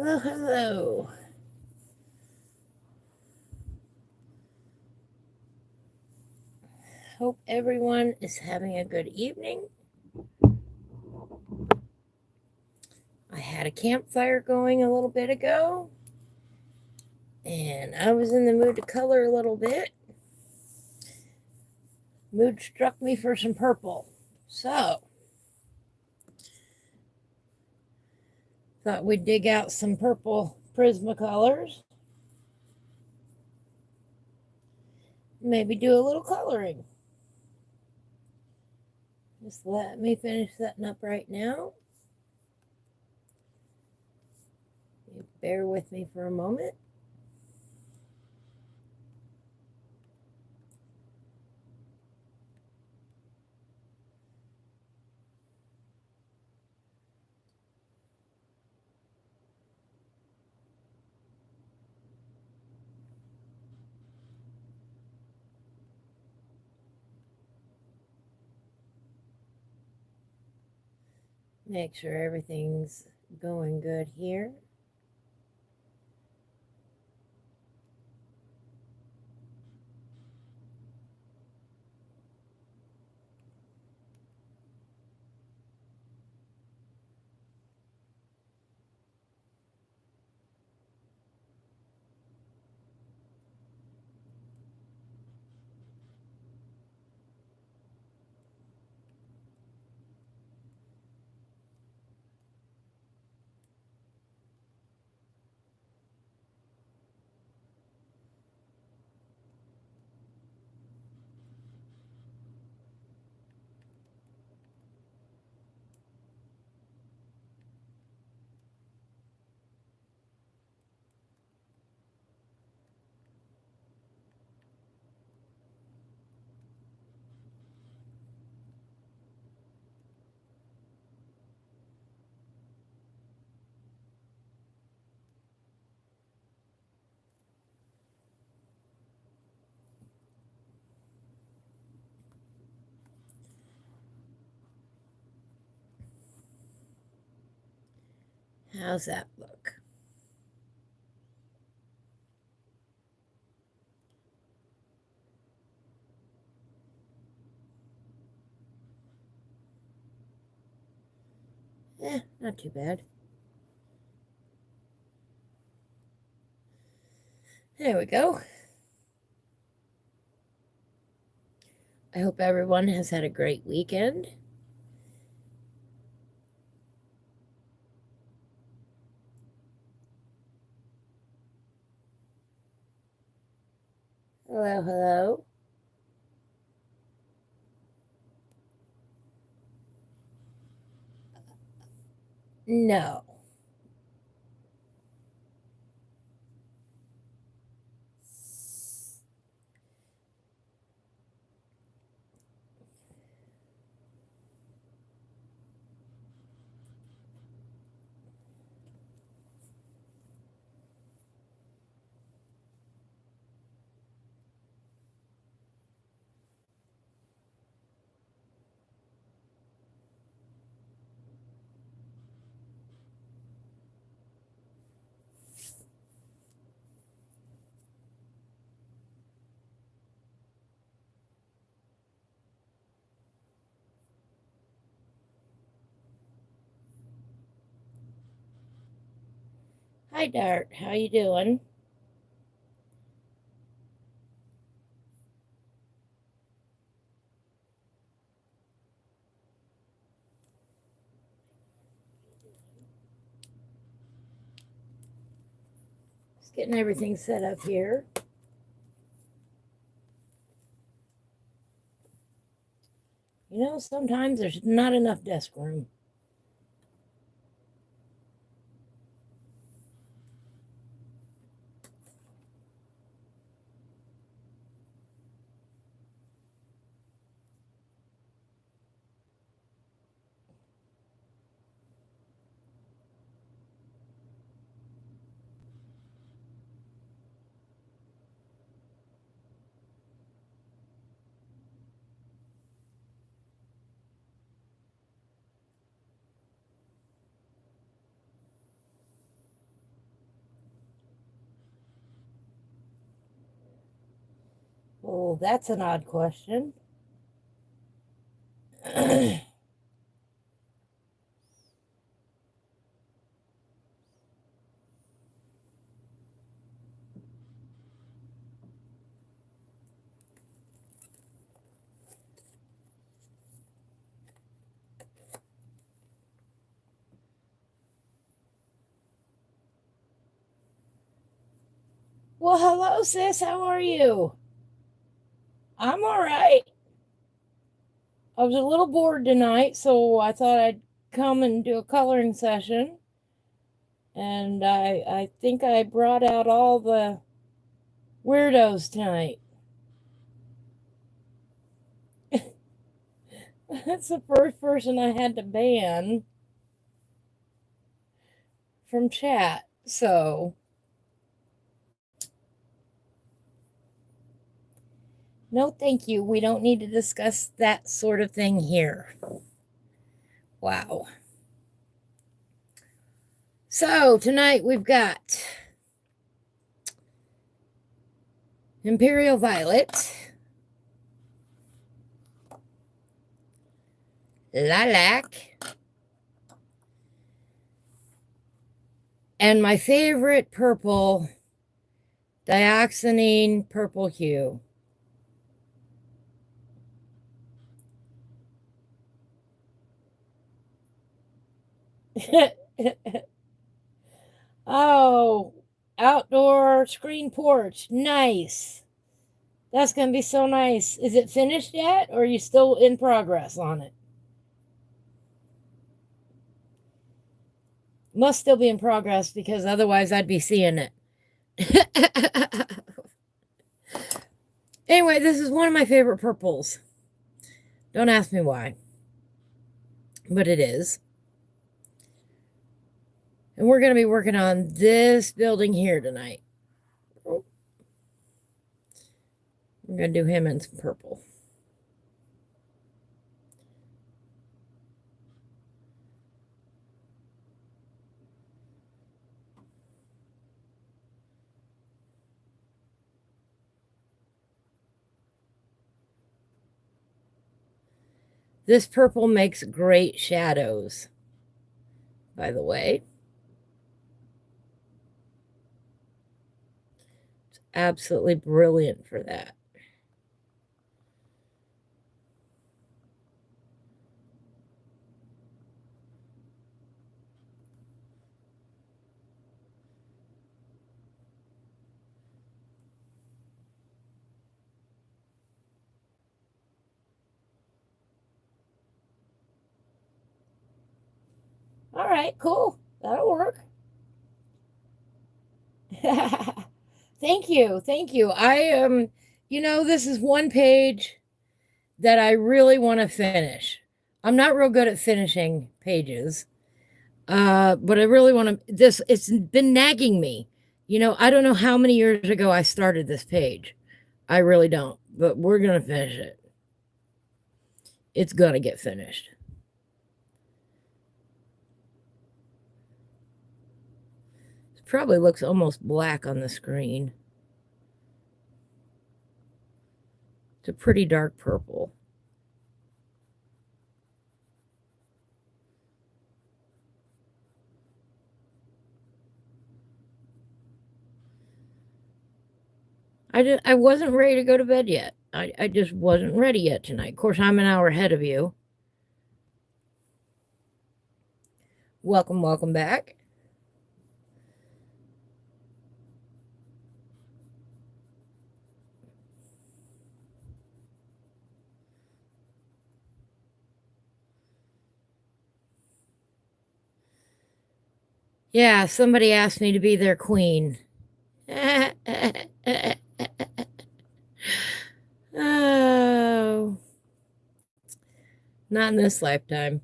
Hello, hello. Hope everyone is having a good evening. I had a campfire going a little bit ago, and I was in the mood to color a little bit. Mood struck me for some purple, so thought we'd dig out some purple Prismacolors. Maybe do a little coloring. Just let me finish setting up right now. Bear with me for a moment. Make sure everything's going good here. How's that look? Not too bad. There we go. I hope everyone has had a great weekend. Hello, hello. No. Hi, Dart. How you doing? Just getting everything set up here. You know, sometimes there's not enough desk room. Oh, that's an odd question. Well, hello, sis. How are you? I'm all right. I was a little bored tonight, so I thought I'd come and do a coloring session. And I think I brought out all the weirdos tonight. That's the first person I had to ban from chat. So, no, thank you. We don't need to discuss that sort of thing here. Wow. So, tonight we've got Imperial Violet, Lilac, and my favorite purple, Dioxazine Purple Hue. Oh, outdoor screen porch. Nice. That's going to be so nice. Is it finished yet, or are you still in progress on it? Must still be in progress because otherwise I'd be seeing it. Anyway, this is one of my favorite purples. Don't ask me why, but it is. And we're going to be working on this building here tonight. We're going to do him in some purple. This purple makes great shadows, by the way. It's absolutely brilliant for that. All right, cool. That'll work. Thank you. Thank you. This is one page that I really want to finish. I'm not real good at finishing pages. But I really want to it's been nagging me. I don't know how many years ago I started this page. I really don't, but we're going to finish it. It's going to get finished. It probably looks almost black on the screen. It's a pretty dark purple. I wasn't ready to go to bed yet. I just wasn't ready yet tonight. Of course, I'm an hour ahead of you. Welcome, welcome back. Yeah, somebody asked me to be their queen. Oh, not in this lifetime.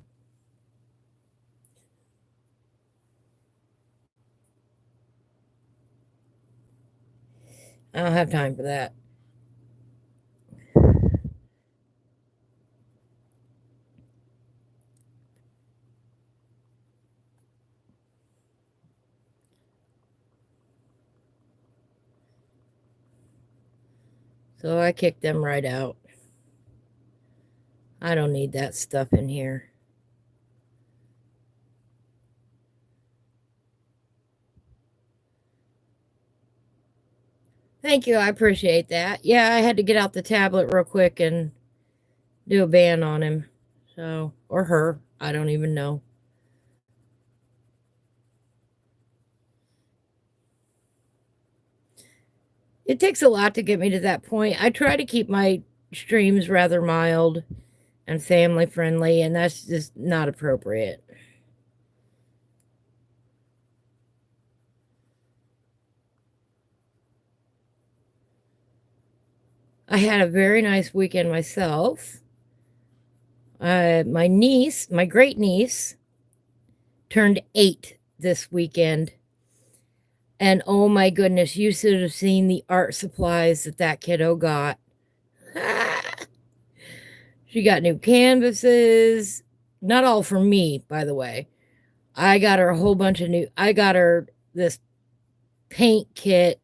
I don't have time for that. So I kicked them right out. I don't need that stuff in here. Thank you. I appreciate that. Yeah, I had to get out the tablet real quick and do a ban on him. So, or her. I don't even know. It takes a lot to get me to that point. I try to keep my streams rather mild and family friendly, and that's just not appropriate. I had a very nice weekend myself. My niece, my great niece, turned 8 this weekend. And oh my goodness, you should have seen the art supplies that kiddo got. She got new canvases. Not all for me, by the way. I got her a whole bunch of I got her this paint kit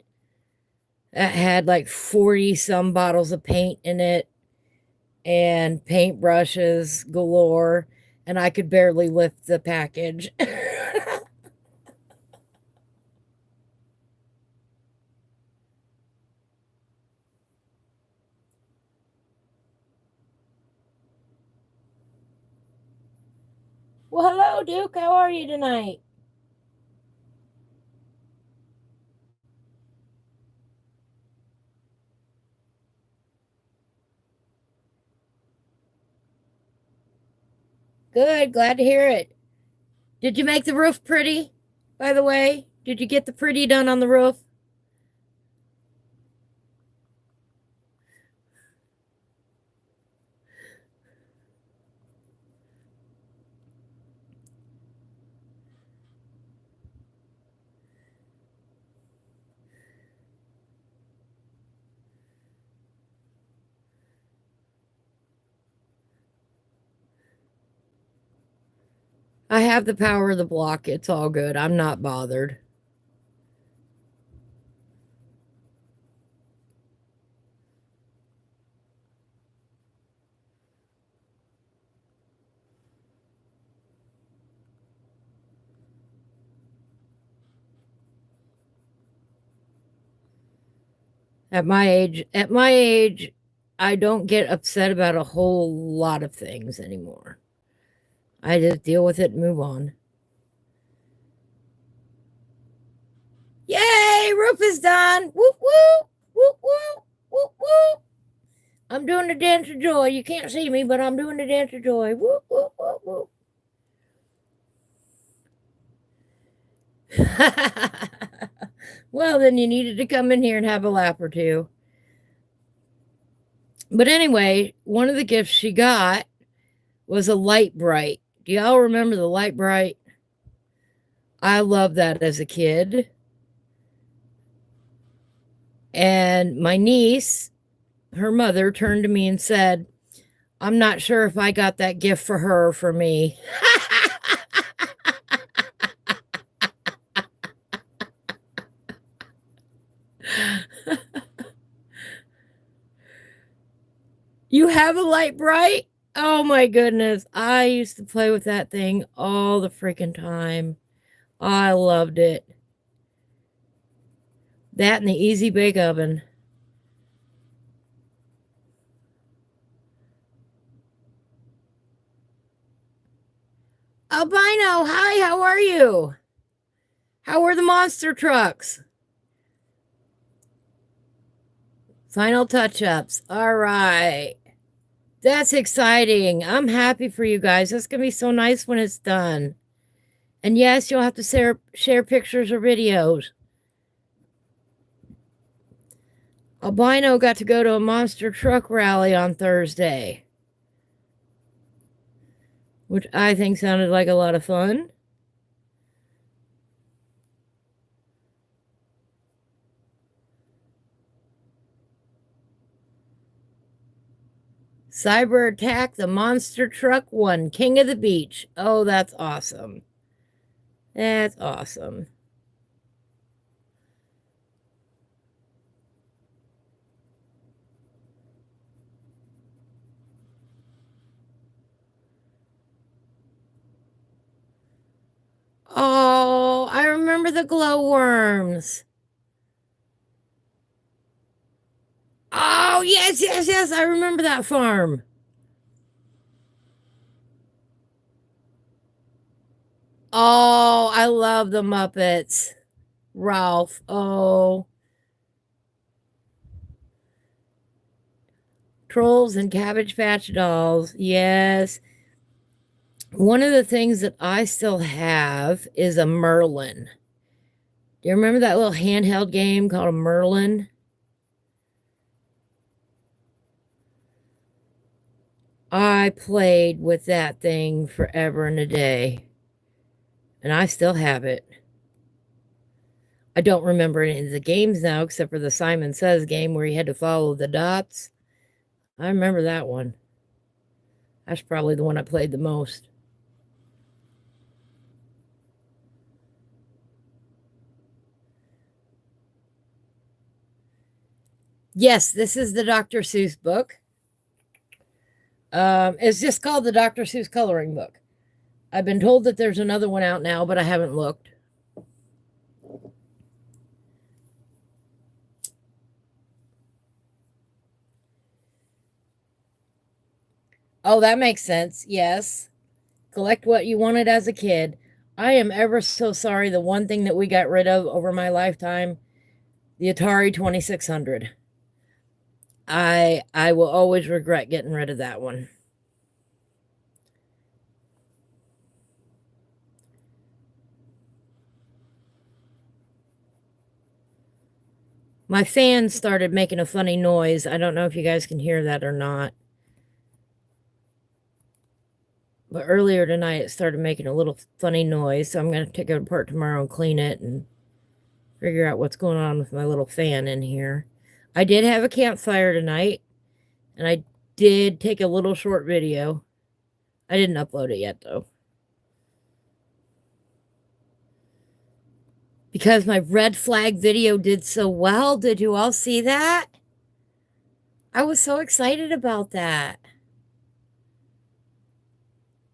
that had like 40 some bottles of paint in it and paintbrushes galore. And I could barely lift the package. Well, hello, Duke. How are you tonight? Good. Glad to hear it. Did you make the roof pretty, by the way? Did you get the pretty done on the roof? I have the power of the block. It's all good. I'm not bothered. At my age, I don't get upset about a whole lot of things anymore. I just deal with it and move on. Yay! Roof is done. Whoop whoop whoop whoop whoop whoop. I'm doing the dance of joy. You can't see me, but I'm doing the dance of joy. Whoop whoop whoop whoop. Well, then you needed to come in here and have a lap or two. But anyway, one of the gifts she got was a light bright. Do y'all remember the light bright? I loved that as a kid. And my niece, her mother, turned to me and said, I'm not sure if I got that gift for her or for me. You have a light bright? Oh my goodness. I used to play with that thing all the freaking time. I loved it. That and the Easy Bake Oven. Albino, hi, how are you? How were the monster trucks? Final touch-ups. All right. That's exciting. I'm happy for you guys. That's going to be so nice when it's done. And yes, you'll have to share pictures or videos. Albino got to go to a monster truck rally on Thursday, which I think sounded like a lot of fun. Cyber Attack, the monster truck won King of the Beach. Oh, that's awesome. That's awesome. remember the glowworms. Oh, yes, yes, yes. I remember that farm. Oh, I love the Muppets. Ralph. Oh, Trolls and Cabbage Patch Dolls. Yes. One of the things that I still have is a Merlin. Do you remember that little handheld game called a Merlin? I played with that thing forever and a day, and I still have it. I don't remember any of the games now, except for the Simon Says game where you had to follow the dots. I remember that one. That's probably the one I played the most. Yes, this is the Dr. Seuss book. It's just called the Dr. Seuss coloring book. I've been told that there's another one out now, but I haven't looked. Oh, that makes sense. Yes. Collect what you wanted as a kid. I am ever so sorry. The one thing that we got rid of over my lifetime, the Atari 2600. I will always regret getting rid of that one. My fan started making a funny noise. I don't know if you guys can hear that or not. But earlier tonight, it started making a little funny noise. So I'm going to take it apart tomorrow and clean it and figure out what's going on with my little fan in here. I did have a campfire tonight. And I did take a little short video. I didn't upload it yet, though. Because my red flag video did so well. Did you all see that? I was so excited about that.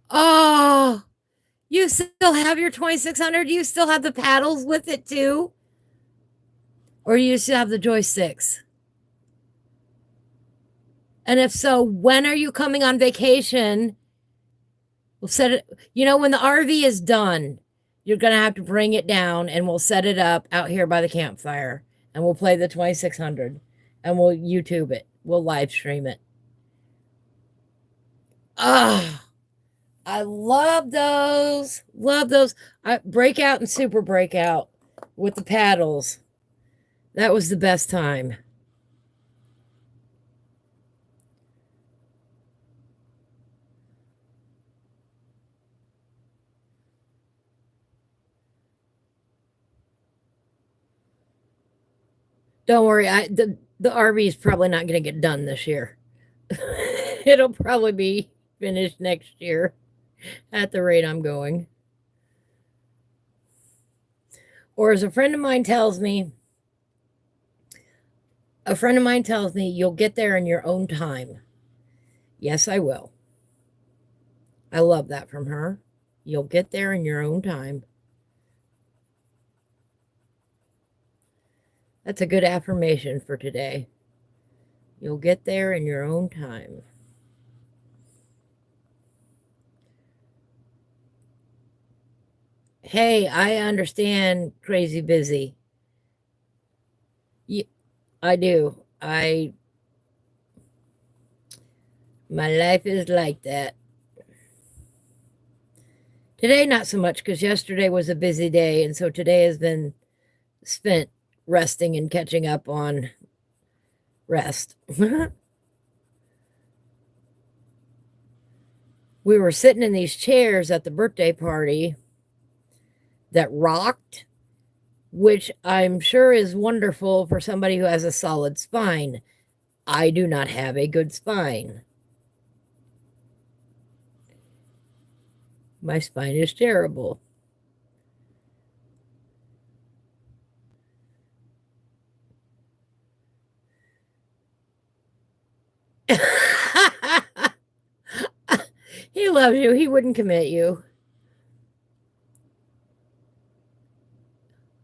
Oh, you still have your 2600? You still have the paddles with it too? Or you still have the joysticks? And if so, when are you coming on vacation? We'll set it, when the RV is done, you're going to have to bring it down and we'll set it up out here by the campfire and we'll play the 2600 and we'll YouTube it. We'll live stream it. Ah, I love those. Love those. Breakout and Super Breakout with the paddles. That was the best time. Don't worry, the RV is probably not going to get done this year. It'll probably be finished next year at the rate I'm going. Or as a friend of mine tells me, you'll get there in your own time. Yes, I will. I love that from her. You'll get there in your own time. That's a good affirmation for today. You'll get there in your own time. Hey, I understand crazy busy. Yeah, I do. My life is like that. Today, not so much, because yesterday was a busy day, and so today has been spent resting and catching up on rest. We were sitting in these chairs at the birthday party that rocked, which I'm sure is wonderful for somebody who has a solid spine. I do not have a good spine. My spine is terrible. He loves you. He wouldn't commit you.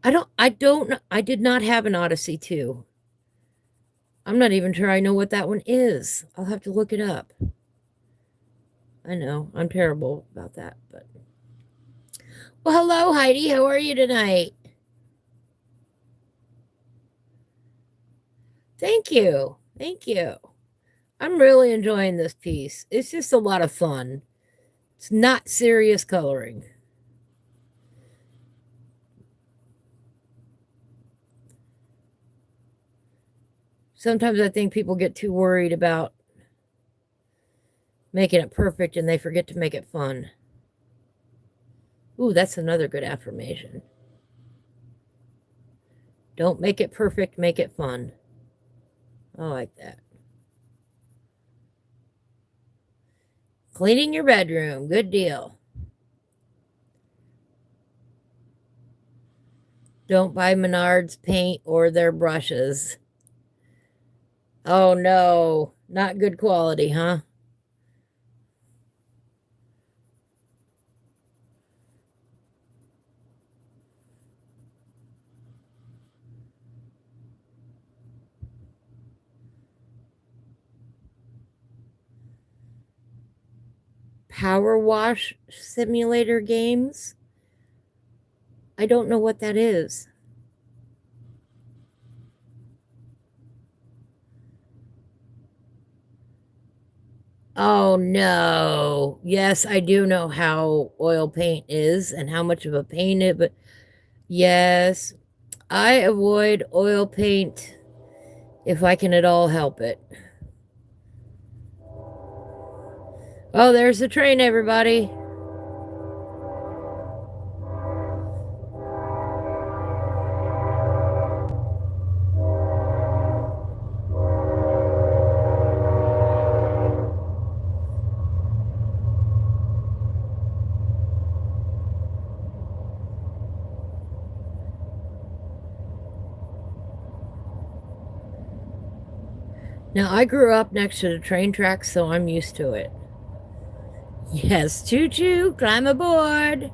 I did not have an Odyssey 2. I'm not even sure I know what that one is. I'll have to look it up. I know, I'm terrible about that, but. Well, hello, Heidi. How are you tonight? Thank you. Thank you. I'm really enjoying this piece. It's just a lot of fun. It's not serious coloring. Sometimes I think people get too worried about making it perfect and they forget to make it fun. Ooh, that's another good affirmation. Don't make it perfect, make it fun. I like that. Cleaning your bedroom, good deal. Don't buy Menards paint or their brushes. Oh no, not good quality, huh? Power wash simulator games? I don't know what that is. Oh no. Yes, I do know how oil paint is and how much of a pain it, but yes, I avoid oil paint if I can at all help it. Oh, there's the train, everybody. Now, I grew up next to the train tracks, so I'm used to it. Yes, choo choo, climb aboard.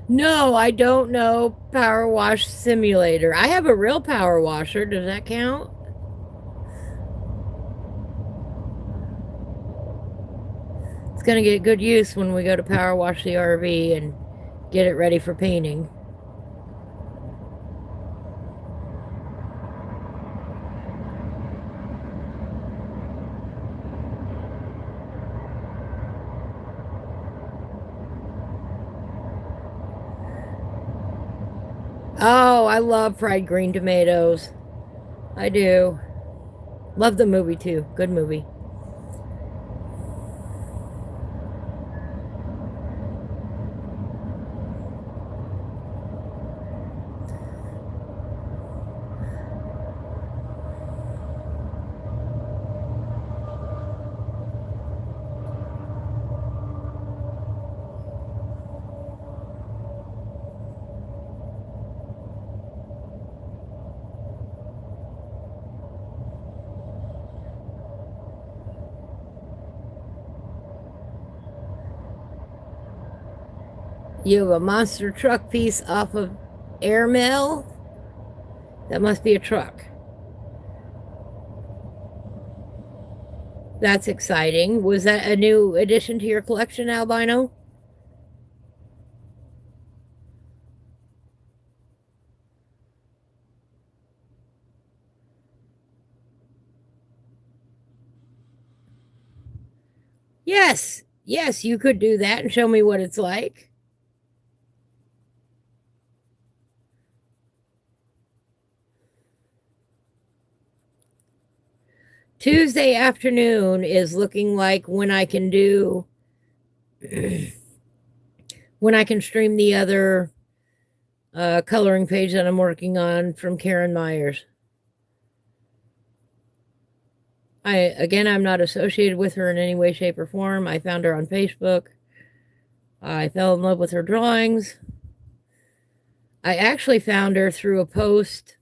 No, I don't know Power Wash Simulator. I have a real power washer. Does that count? It's going to get good use when we go to power wash the RV and get it ready for painting. Oh, I love fried green tomatoes. I do. Love the movie too. Good movie. You have a monster truck piece off of Airmail? That must be a truck. That's exciting. Was that a new addition to your collection, Albino? Yes. Yes, you could do that and show me what it's like. Tuesday afternoon is looking like when I can do when I can stream the other coloring page that I'm working on from Karen Myers. I'm not associated with her in any way, shape, or form. I found her on Facebook. I fell in love with her drawings. I actually found her through a post.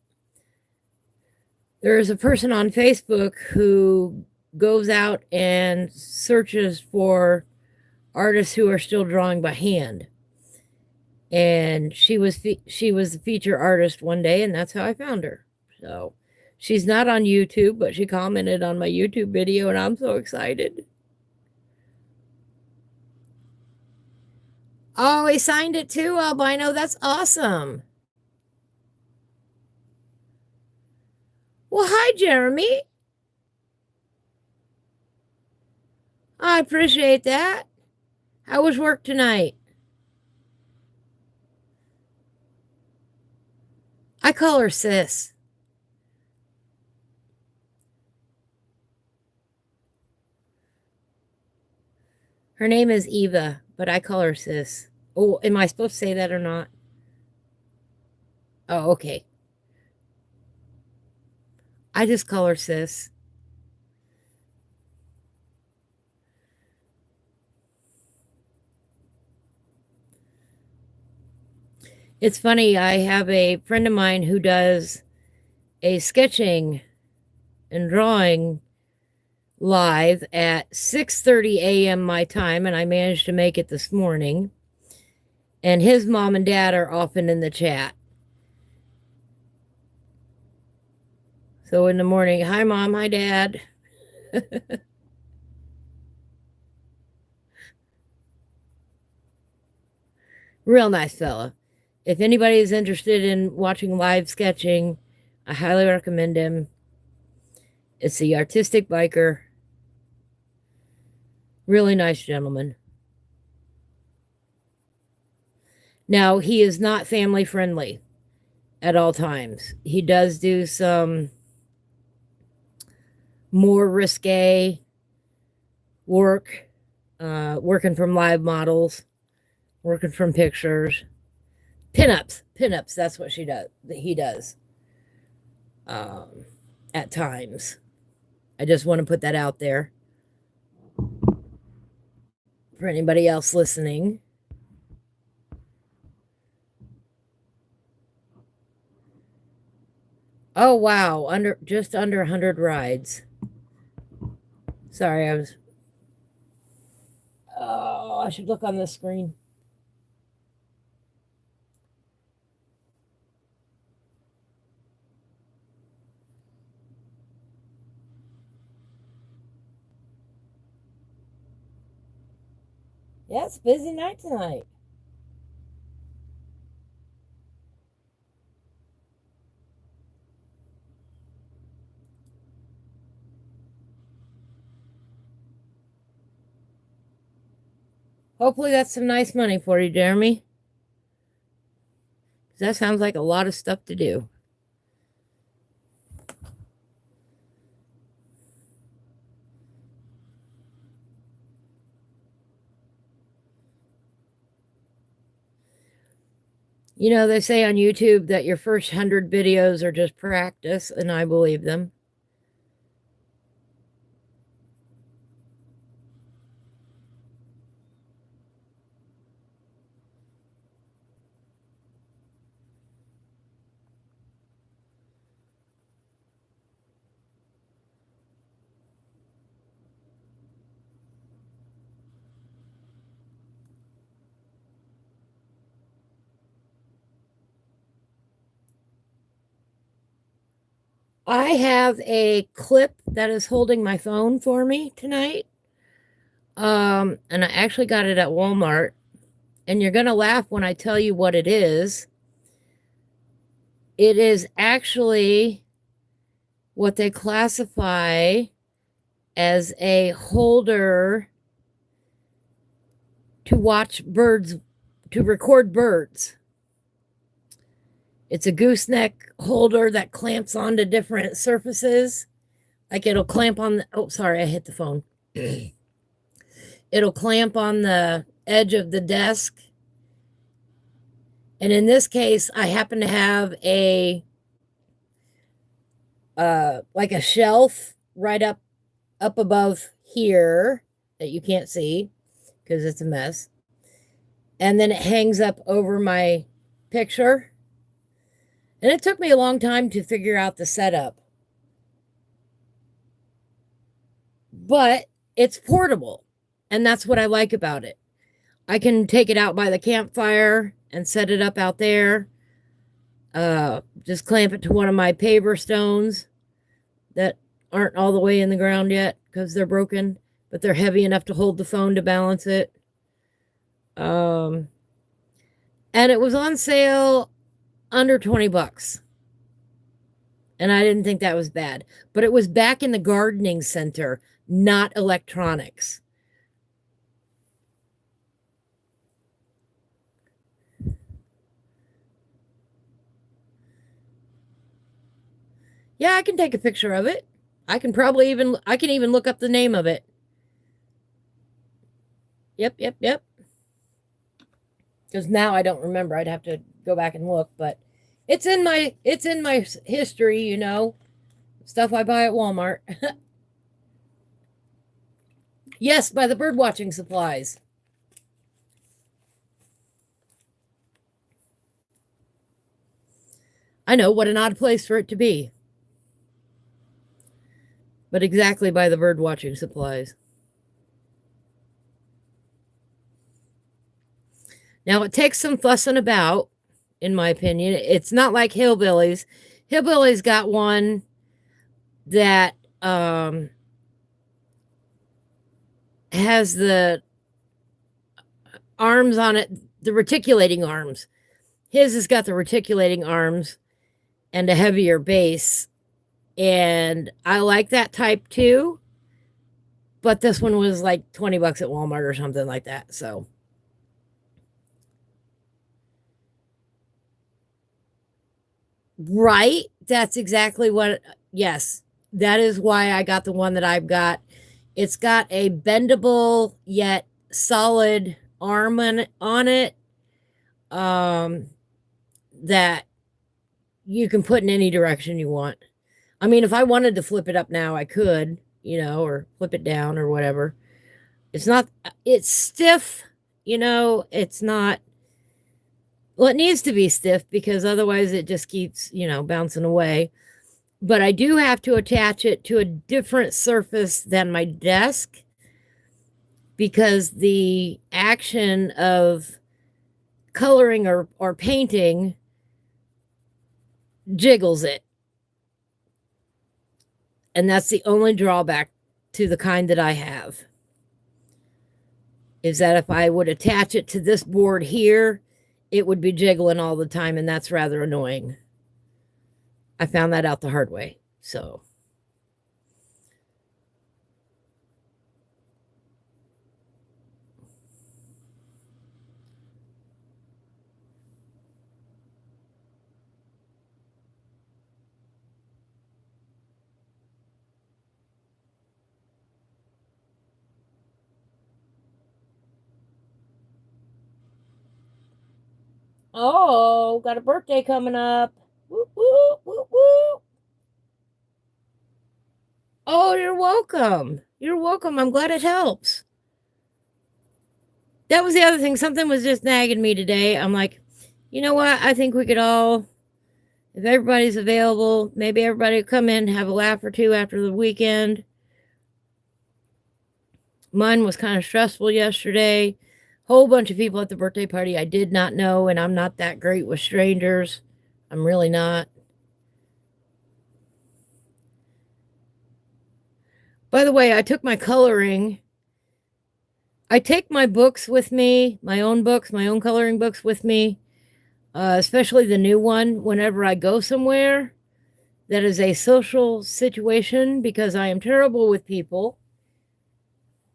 There is a person on Facebook who goes out and searches for artists who are still drawing by hand. And she was the feature artist one day, and that's how I found her. So she's not on YouTube, but she commented on my YouTube video, and I'm so excited. Oh, he signed it too, Albino. That's awesome. Well, hi, Jeremy. I appreciate that. How was work tonight? I call her Sis. Her name is Eva, but I call her Sis. Oh, am I supposed to say that or not? Oh, okay. I just call her Sis. It's funny, I have a friend of mine who does a sketching and drawing live at 6:30 a.m. my time, and I managed to make it this morning. And his mom and dad are often in the chat. So in the morning, hi mom, hi dad. Real nice fella. If anybody is interested in watching live sketching, I highly recommend him. It's the Artistic Biker. Really nice gentleman. Now, he is not family friendly at all times. He does do some more risque work, working from live models, working from pictures. Pinups, that's what he does at times. I just want to put that out there for anybody else listening. Oh wow, just under 100 rides. Sorry, I should look on the screen. Yeah, it's a busy night tonight. Hopefully that's some nice money for you, Jeremy. That sounds like a lot of stuff to do. You know, they say on YouTube that your first 100 videos are just practice, and I believe them. I have a clip that is holding my phone for me tonight. And I actually got it at Walmart. And you're going to laugh when I tell you what it is. It is actually what they classify as a holder to watch birds, to record birds. It's a gooseneck holder that clamps onto different surfaces. Like it'll clamp on the, oh, sorry, I hit the phone. It'll clamp on the edge of the desk. And in this case, I happen to have a, like a shelf right up above here that you can't see because it's a mess. And then it hangs up over my picture. And it took me a long time to figure out the setup. But it's portable. And that's what I like about it. I can take it out by the campfire and set it up out there. Just clamp it to one of my paver stones that aren't all the way in the ground yet because they're broken, but they're heavy enough to hold the phone to balance it. And it was on sale under 20 bucks. And I didn't think that was bad. But it was back in the gardening center, not electronics. Yeah, I can take a picture of it. I can even look up the name of it. Yep. Because now I don't remember. I'd have to go back and look, but it's in my history, you know. Stuff I buy at Walmart. Yes, by the bird watching supplies. I know, what an odd place for it to be. But exactly by the bird watching supplies. Now, it takes some fussing about, in my opinion. It's not like Hillbillies. Hillbillies got one that has the arms on it, the reticulating arms. His has got the reticulating arms and a heavier base. And I like that type too. But this one was like 20 bucks at Walmart or something like that. So, right. That's exactly what, yes, that is why I got the one that I've got. It's got a bendable yet solid arm on it that you can put in any direction you want. I mean, if I wanted to flip it up now, I could, you know, or flip it down or whatever. It's not, it's stiff, you know, it's not, well, it needs to be stiff because otherwise it just keeps, you know, bouncing away. But I do have to attach it to a different surface than my desk because the action of coloring or painting jiggles it. And that's the only drawback to the kind that I have. Is that if I would attach it to this board here, it would be jiggling all the time, and that's rather annoying. I found that out the hard way. So, oh, got a birthday coming up. Woo, woo, woo, woo. Oh, you're welcome. You're welcome. I'm glad it helps. That was the other thing. Something was just nagging me today. I'm like, you know what? I think we could all, if everybody's available, maybe everybody will come in, have a laugh or two after the weekend. Mine was kind of stressful yesterday. Whole bunch of people at the birthday party I did not know, and I'm not that great with strangers. I'm really not. By the way, I took my coloring. I take my books with me, my own books, my own coloring books with me, especially the new one, whenever I go somewhere that is a social situation because I am terrible with people.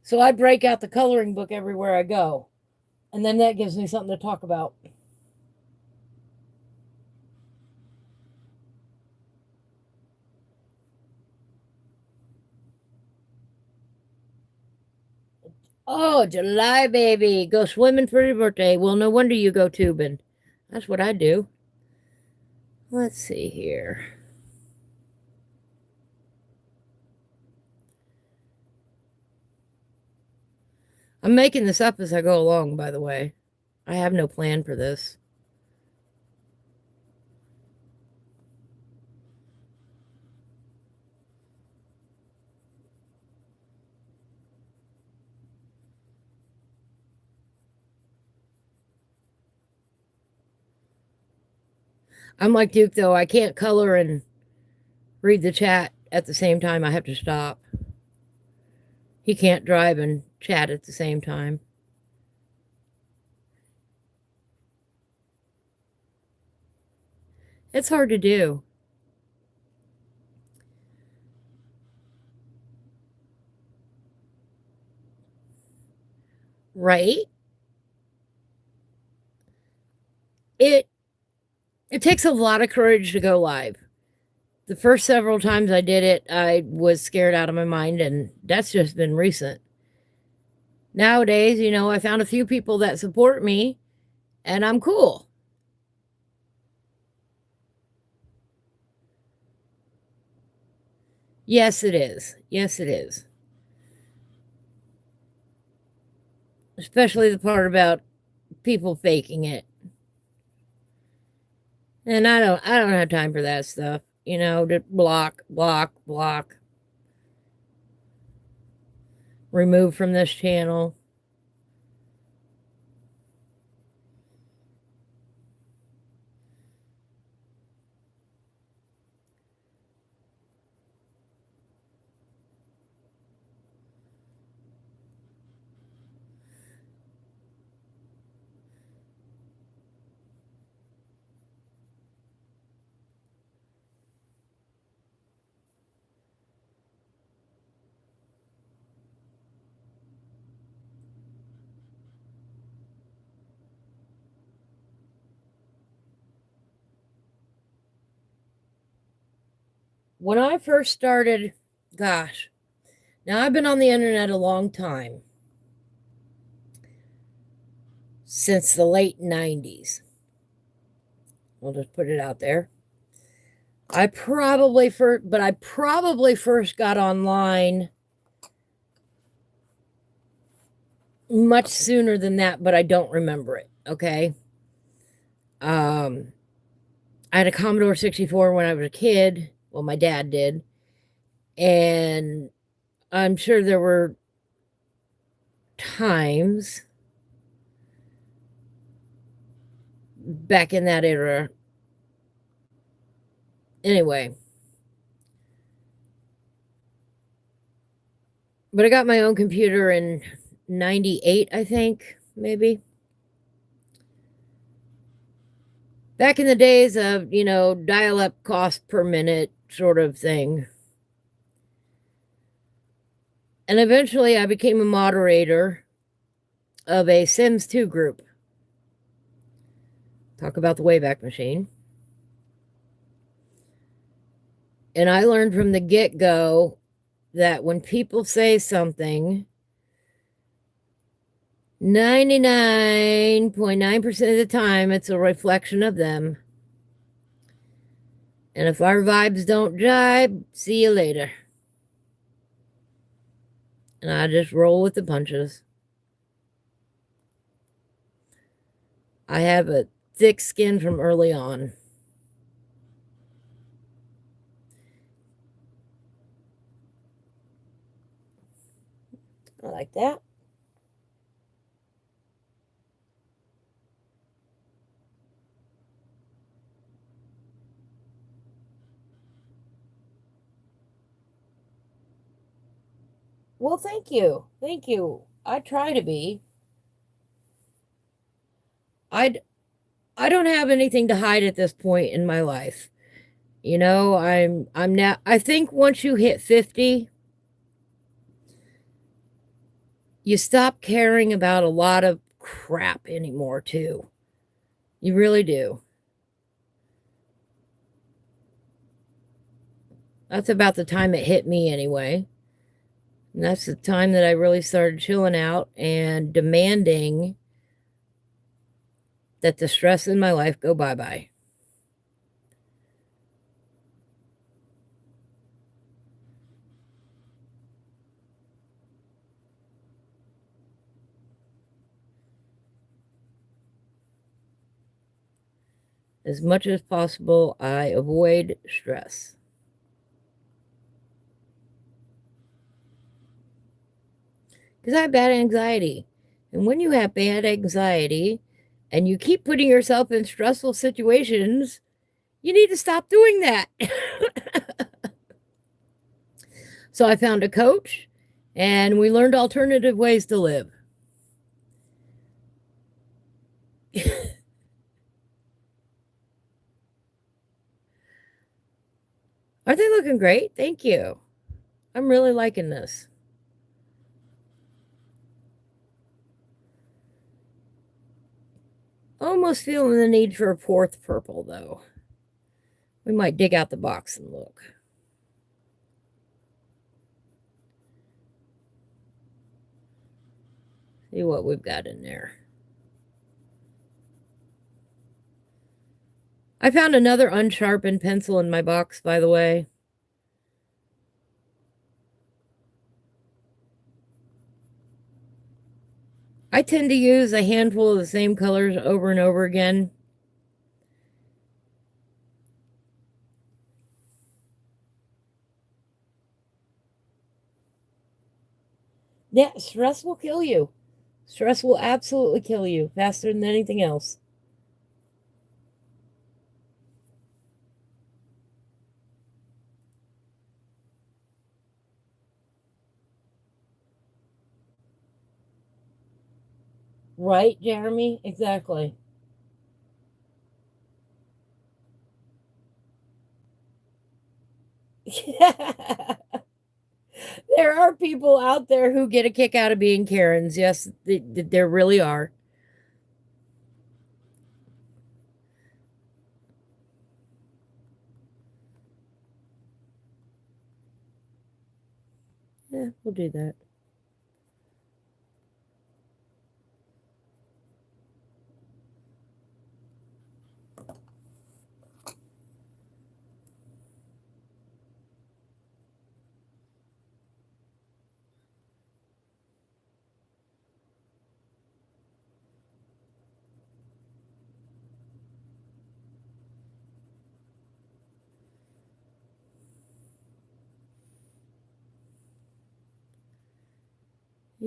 So I break out the coloring book everywhere I go. And then that gives me something to talk about. Oh, July, baby. Go swimming for your birthday. Well, no wonder you go tubing. That's what I do. Let's see here. I'm making this up as I go along, by the way. I have no plan for this. I'm like Duke, though. I can't color and read the chat at the same time. I have to stop. He can't drive and chat at the same time. It's hard to do. Right? It it takes a lot of courage to go live. The first several times I did it, I was scared out of my mind, and that's just been recent. Nowadays, I found a few people that support me, and I'm cool. Yes, it is. Yes, it is. Especially the part about people faking it. And I don't have time for that stuff. To block, block, block, remove from this channel. When I first started, gosh, now I've been on the internet a long time, since the late 90s. I'll just put it out there. I probably first got online much sooner than that, but I don't remember it. Okay. I had a Commodore 64 when I was a kid. Well, my dad did. And I'm sure there were times back in that era. Anyway, but I got my own computer in 98, I think, maybe. Back in the days of, dial up cost per minute sort of thing. And eventually I became a moderator of a Sims 2 group. Talk about the Wayback Machine. And I learned from the get-go that when people say something, 99.9% of the time, it's a reflection of them. And if our vibes don't jibe, see you later. And I just roll with the punches. I have a thick skin from early on. I like that. Well, thank you. Thank you. I try to be. I I don't have anything to hide at this point in my life. I'm now, I think once you hit 50, you stop caring about a lot of crap anymore, too. You really do. That's about the time it hit me anyway. And that's the time that I really started chilling out and demanding that the stress in my life go bye-bye. As much as possible, I avoid stress. Because I have bad anxiety. And when you have bad anxiety and you keep putting yourself in stressful situations, You need to stop doing that. So I found a coach and we learned alternative ways to live. Aren't they looking great? Thank you. I'm really liking this. Almost feeling the need for a fourth purple, though. We might dig out the box and look. See what we've got in there. I found another unsharpened pencil in my box, by the way. I tend to use a handful of the same colors over and over again. Yeah, stress will kill you. Stress will absolutely kill you faster than anything else. Right, Jeremy? Exactly. There are people out there who get a kick out of being Karens. Yes, there really are. Yeah, we'll do that.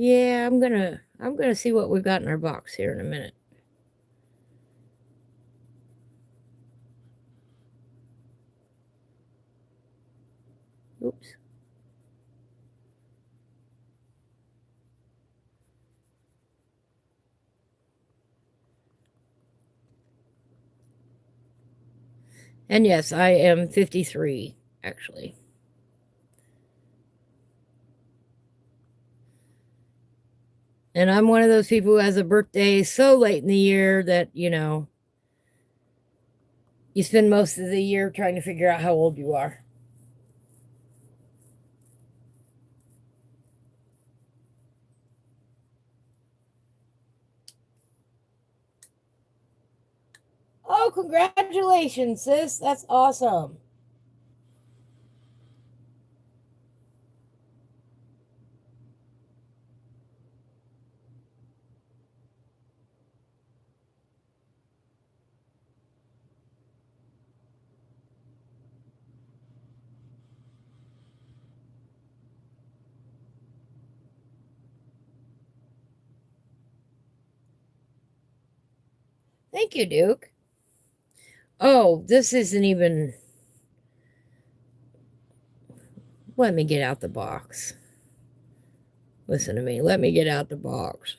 Yeah, I'm gonna see what we've got in our box here in a minute. Oops. And yes, I am 53, actually. And I'm one of those people who has a birthday so late in the year that, you spend most of the year trying to figure out how old you are. Oh, congratulations, sis. That's awesome. Thank you, Duke. Oh, this isn't even. Let me get out the box. Listen to me. Let me get out the box.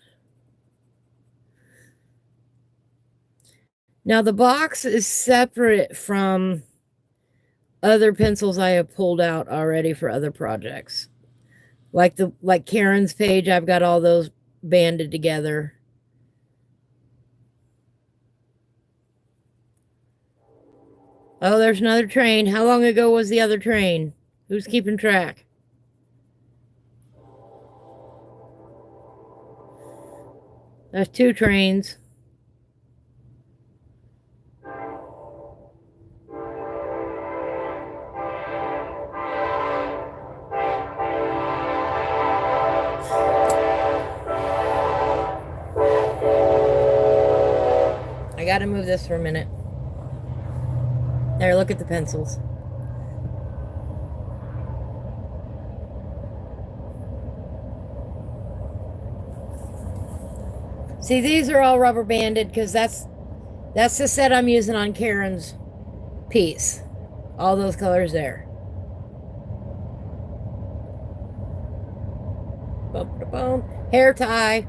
Now, the box is separate from other pencils I have pulled out already for other projects. Like Karen's page, I've got all those banded together. Oh, there's another train. How long ago was the other train? Who's keeping track? There's two trains. I gotta move this for a minute. There, look at the pencils. See, these are all rubber banded because that's the set I'm using on Karen's piece. All those colors there. Bum, bum. Hair tie.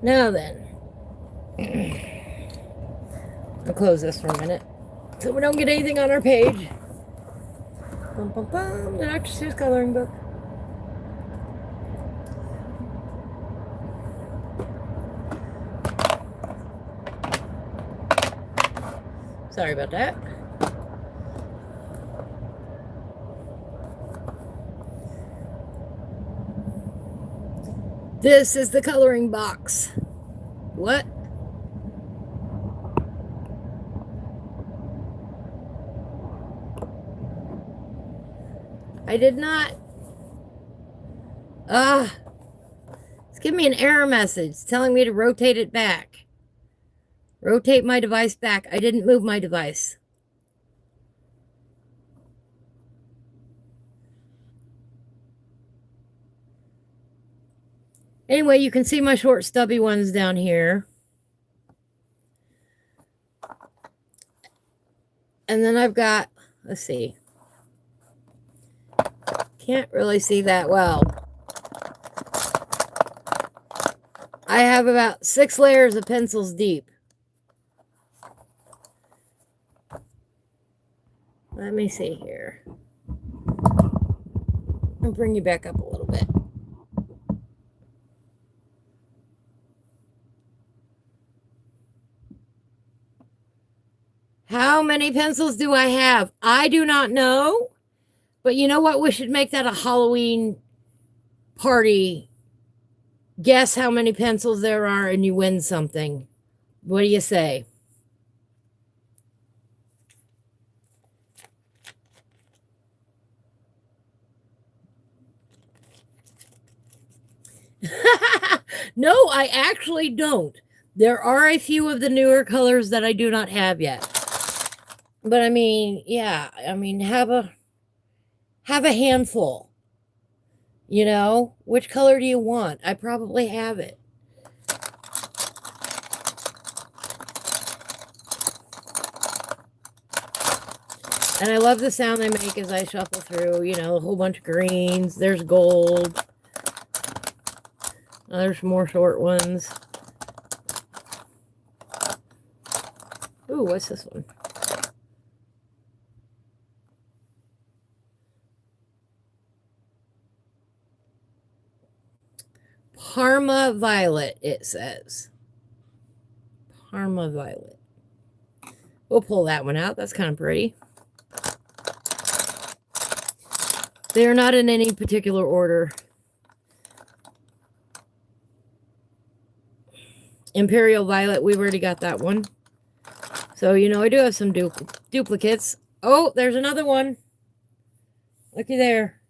Now then, I'll close this for a minute so we don't get anything on our page. The Dr. Seuss coloring book. Sorry about that. This is the coloring box. What? I did not. It's giving me an error message telling me to rotate it back. Rotate my device back. I didn't move my device. Anyway, you can see my short stubby ones down here. And then I've got, let's see. Can't really see that well. I have about 6 layers of pencils deep. Let me see here. I'll bring you back up a little bit. How many pencils do I have? I do not know. But you know what? We should make that a Halloween party. Guess how many pencils there are and you win something. What do you say? No, I actually don't. There are a few of the newer colors that I do not have yet. But I mean, yeah, I mean, have a handful. You know, which color do you want? I probably have it. And I love the sound they make as I shuffle through, you know, a whole bunch of greens. There's gold. There's more short ones. Ooh, what's this one? Parma Violet, it says. Parma Violet. We'll pull that one out. That's kind of pretty. They're not in any particular order. Imperial Violet, we've already got that one. So, you know, I do have some duplicates. Oh, there's another one. Looky there.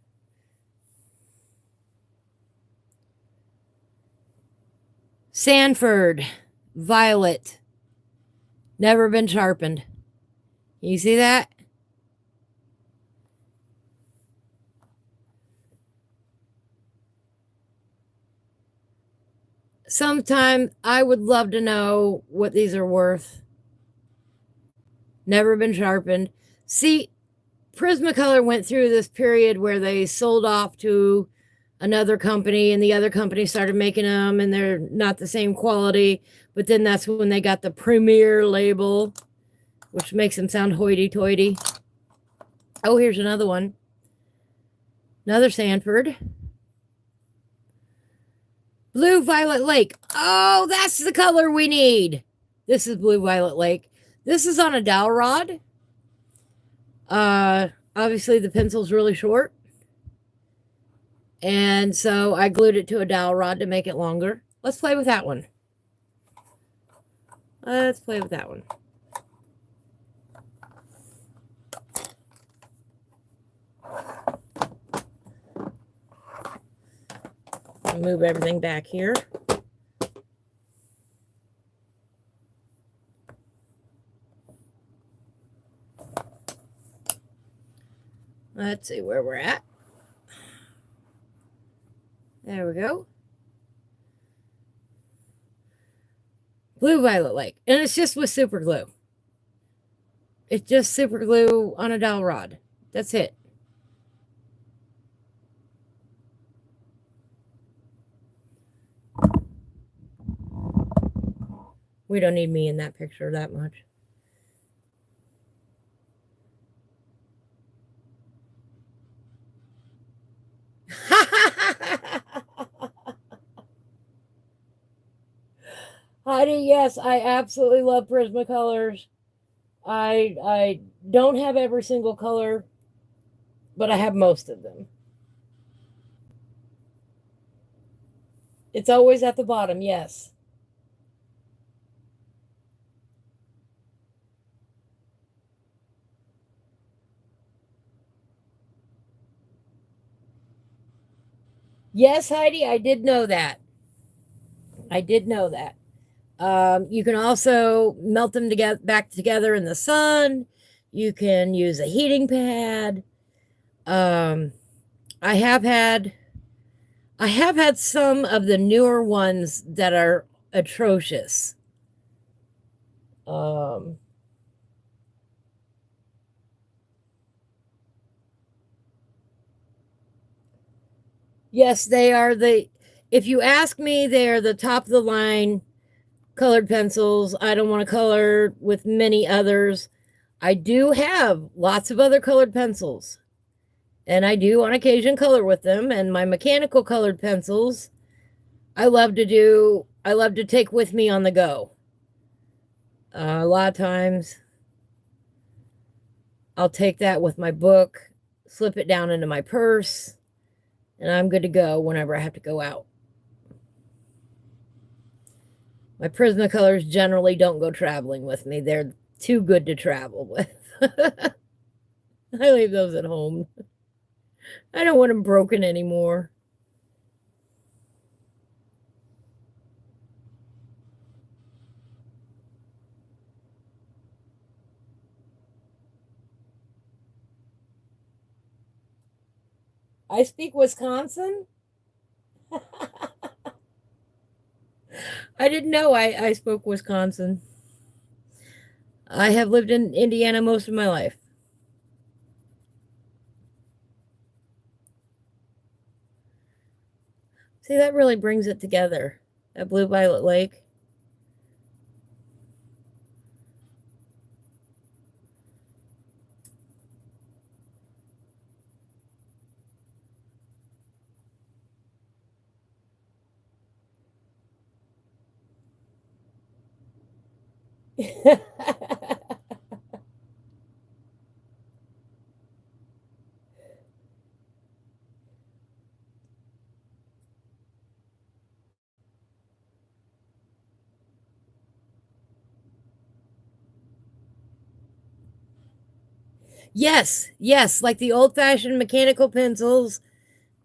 Sanford Violet. Never been sharpened. You see that? Sometime I would love to know what these are worth. Never been sharpened. See, Prismacolor went through this period where they sold off to another company and the other company started making them and they're not the same quality. But then that's when they got the Premier label, which makes them sound hoity-toity. Oh, here's another one. Another Sanford. Blue Violet Lake. Oh, that's the color we need. This is Blue Violet Lake. This is on a dowel rod. Obviously, the pencil's really short. And so I glued it to a dowel rod to make it longer. Let's play with that one. Let's play with that one. move everything back here. Let's see where we're at. There we go. Blue Violet Lake. And it's just with super glue. It's just super glue on a dowel rod. That's it. We don't need me in that picture that much. Heidi, yes, I absolutely love Prismacolors. I don't have every single color, but I have most of them. It's always at the bottom, yes. Yes, Heidi, I did know that. I did know that. You can also melt them together back together in the sun. You can use a heating pad. I have had some of the newer ones that are atrocious. Yes, they are if you ask me, they are the top of the line colored pencils. I don't want to color with many others. I do have lots of other colored pencils, and I do on occasion color with them. And my mechanical colored pencils, I love to take with me on the go. A lot of times I'll take that with my book, slip it down into my purse, and I'm good to go whenever I have to go out. My Prismacolors generally don't go traveling with me. They're too good to travel with. I leave those at home. I don't want them broken anymore. I speak Wisconsin. I didn't know I spoke Wisconsin. I have lived in Indiana most of my life. See, that really brings it together. That Blue Violet Lake. Yes, yes, like the old-fashioned mechanical pencils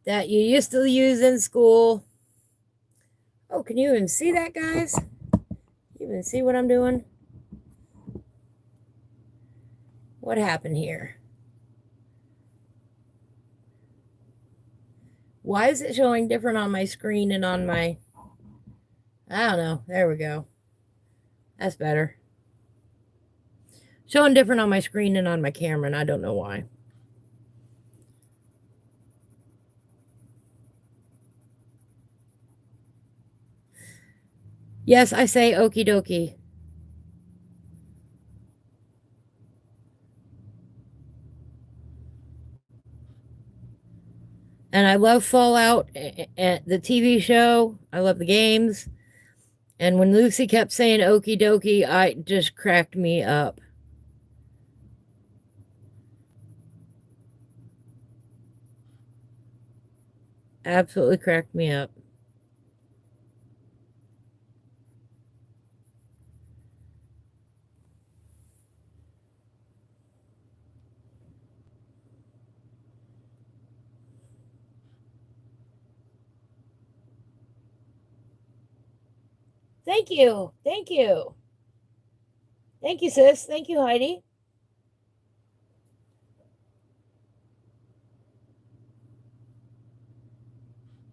that you used to use in school. Oh, can you even see that, guys? You even see what I'm doing? What happened here? Why is it showing different on my screen and on my... I don't know. There we go. That's better. Showing different on my screen and on my camera, and I don't know why. Yes, I say okie dokie. And I love Fallout, the TV show. I love the games. And when Lucy kept saying okie dokie, I just cracked me up. Absolutely cracked me up. Thank you. Thank you. Thank you, sis. Thank you, Heidi.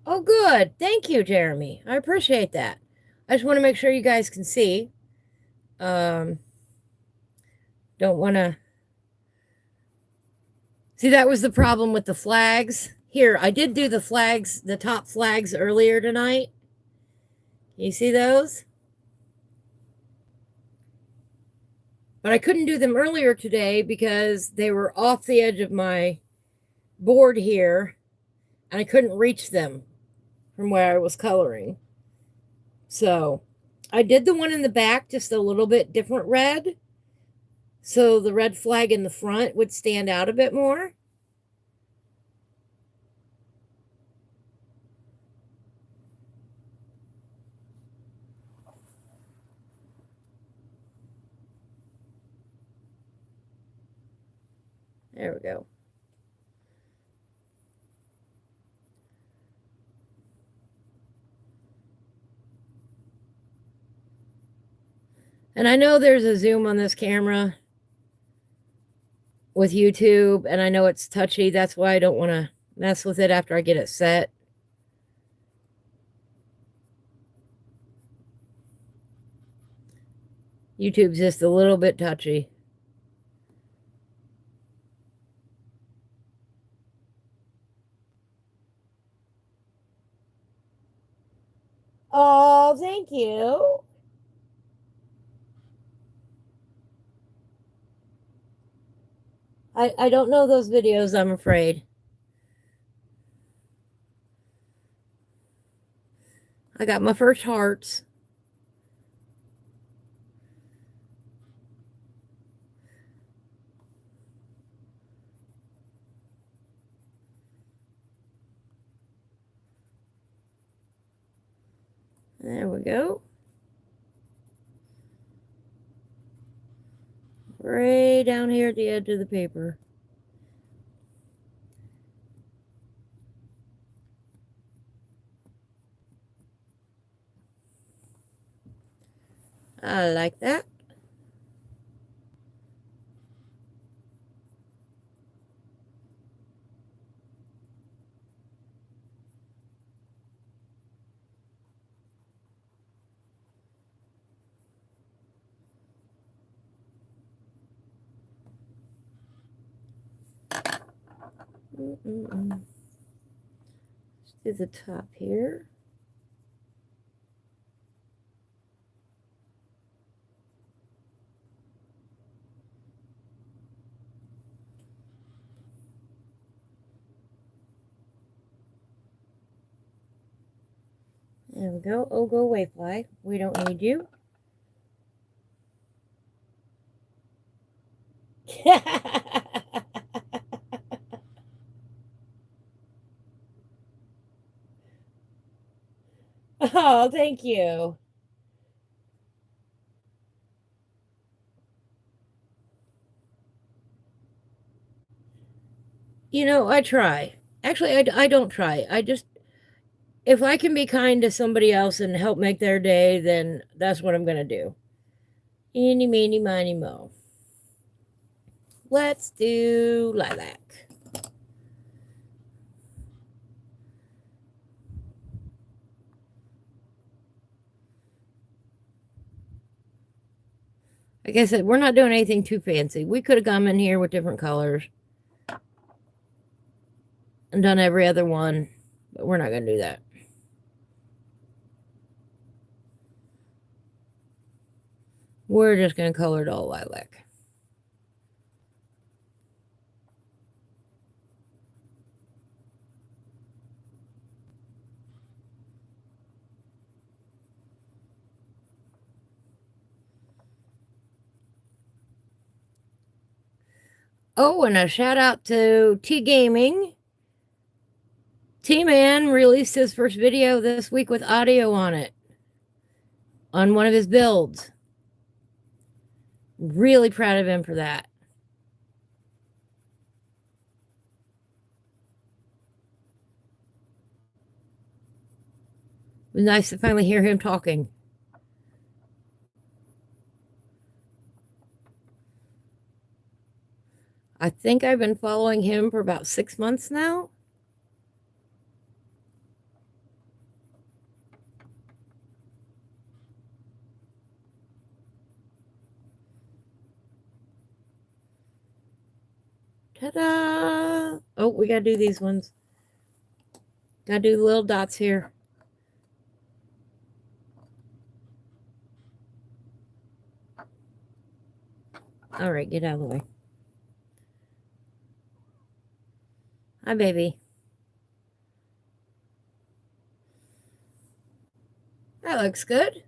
Oh, good. Thank you, Jeremy. I appreciate that. I just want to make sure you guys can see. Um, don't want to see, that was the problem with the flags. Here, I did do the flags, the top flags earlier tonight. Can you see those? But I couldn't do them earlier today because they were off the edge of my board here and I couldn't reach them from where I was coloring. So I did the one in the back just a little bit different red, so the red flag in the front would stand out a bit more. There we go. And I know there's a zoom on this camera with YouTube, and I know it's touchy. That's why I don't want to mess with it after I get it set. YouTube's just a little bit touchy. Oh, thank you. I don't know those videos, I'm afraid. I got my first hearts. There we go. Right down here at the edge of the paper. I like that. Let's do the top here. There we go. Oh, go away, fly. We don't need you. Oh, thank you. You know, I try. Actually, I don't try. I just, if I can be kind to somebody else and help make their day, then that's what I'm going to do. Eeny, meeny, miny, mo. Let's do lilac. Like I said, we're not doing anything too fancy. We could have come in here with different colors and done every other one, but we're not going to do that. We're just going to color it all lilac. Oh, and a shout out to T Gaming. T-Man released his first video this week with audio on it, on one of his builds. Really proud of him for that. It was nice to finally hear him talking. I think I've been following him for about 6 months now. Ta-da! Oh, we gotta do these ones. Gotta do the little dots here. All right, get out of the way. Hi, baby. That looks good.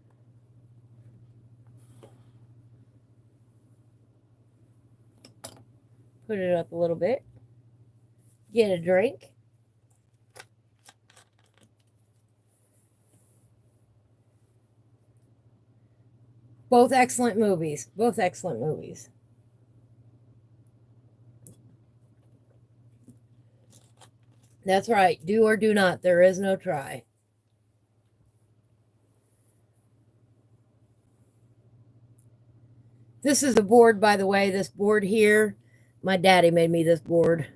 Put it up a little bit. Get a drink. Both excellent movies. Both excellent movies. That's right. Do or do not. There is no try. This is the board, by the way. This board here. My daddy made me this board.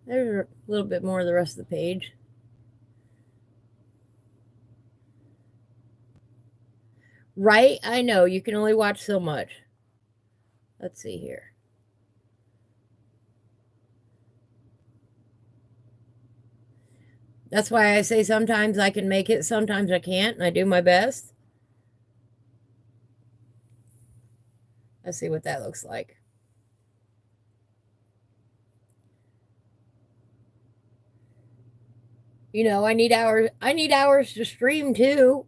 There's a little bit more of the rest of the page. Right? I know. You can only watch so much. Let's see here. That's why I say sometimes I can make it, sometimes I can't, and I do my best. Let's see what that looks like. You know, I need hours to stream too.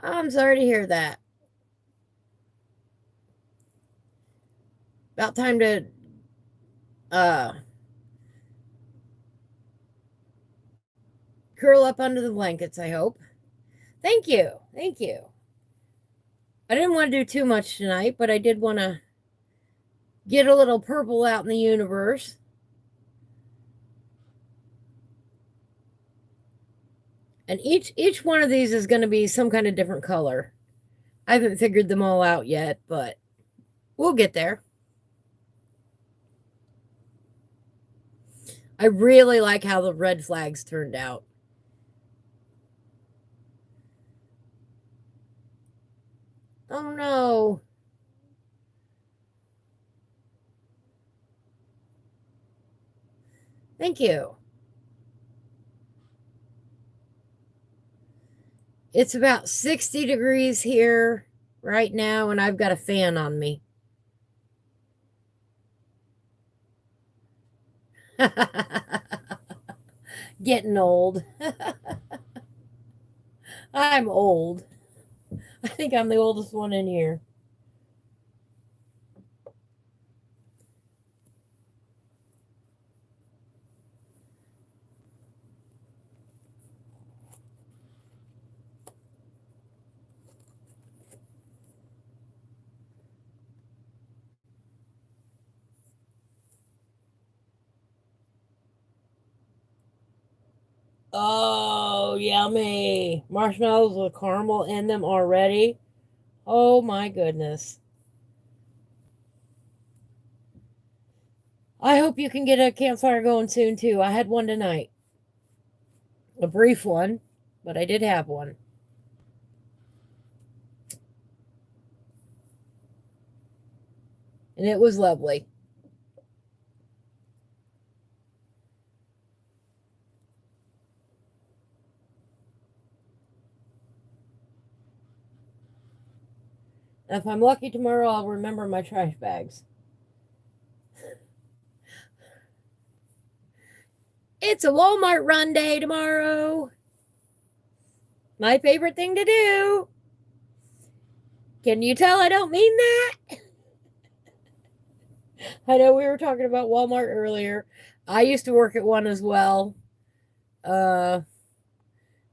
I'm sorry to hear that. About time to curl up under the blankets, I hope. Thank you. Thank you. I didn't want to do too much tonight, but I did want to get a little purple out in the universe. And each one of these is going to be some kind of different color. I haven't figured them all out yet, but we'll get there. I really like how the red flags turned out. Oh no. Thank you. It's about 60 degrees here right now, and I've got a fan on me. Getting old. I'm old. I think I'm the oldest one in here. Oh, yummy. Marshmallows with caramel in them already. Oh my goodness. I hope you can get a campfire going soon too. I had one tonight. A brief one, but I did have one. And it was lovely. If I'm lucky tomorrow, I'll remember my trash bags. It's a Walmart run day tomorrow. My favorite thing to do. Can you tell I don't mean that? I know we were talking about Walmart earlier. I used to work at one as well.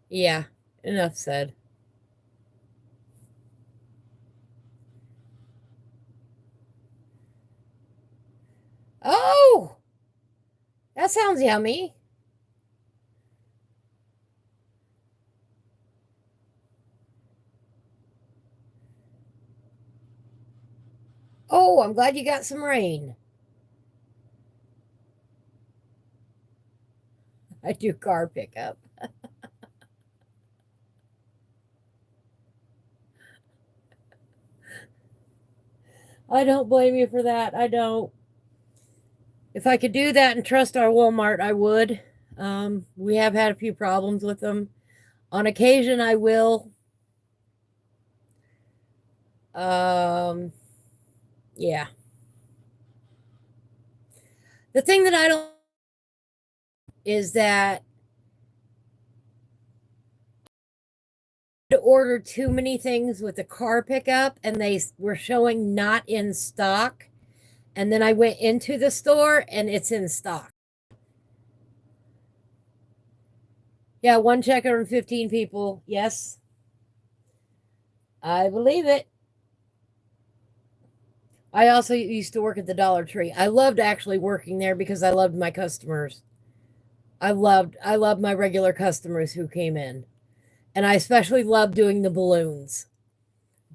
Yeah, enough said. Oh, That sounds yummy. Oh, I'm glad you got some rain. I do car pickup. I don't blame you for that. I don't. If I could do that and trust our Walmart, I would. We have had a few problems with them. On occasion, I will. Um, yeah. The thing that I don't is that to order too many things with the car pickup and they were showing not in stock. And then I went into the store and it's in stock. Yeah, one checker and 15 people. Yes, I believe it. I also used to work at the Dollar Tree. I loved actually working there because I loved my customers. I loved my regular customers who came in. And I especially loved doing the balloons.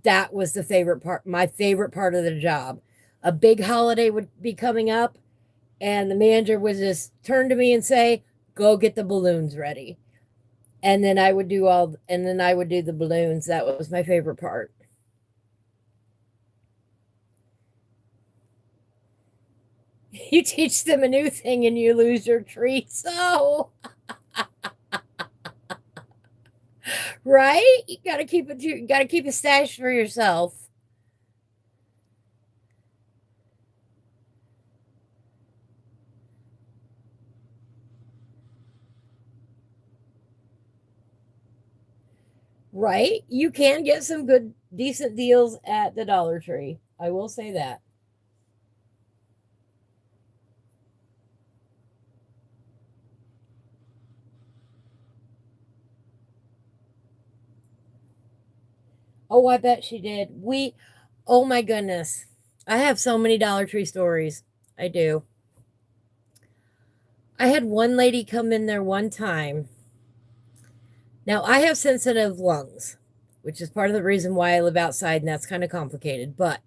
That was the favorite part, my favorite part of the job. A big holiday would be coming up and the manager would just turn to me and say, "Go get the balloons ready." And then I would do the balloons. That was my favorite part. You teach them a new thing and you lose your treat. So, right? You got to keep a stash for yourself. Right? You can get some good decent deals at the Dollar Tree. I will say that. Oh, I bet she did. Oh my goodness. I have so many Dollar Tree stories. I do. I had one lady come in there one time. Now, I have sensitive lungs, which is part of the reason why I live outside, and that's kind of complicated. But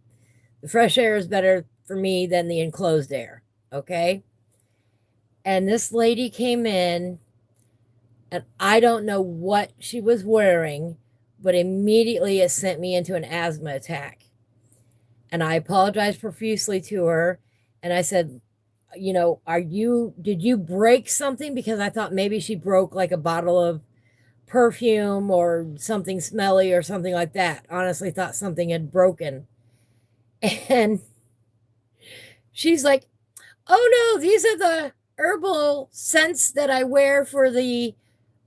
the fresh air is better for me than the enclosed air. Okay. And this lady came in, and I don't know what she was wearing, but immediately it sent me into an asthma attack. And I apologized profusely to her. And I said, did you break something? Because I thought maybe she broke like a bottle of perfume or something smelly or something like that. Honestly, thought something had broken. And she's like, "Oh no, these are the herbal scents that I wear for the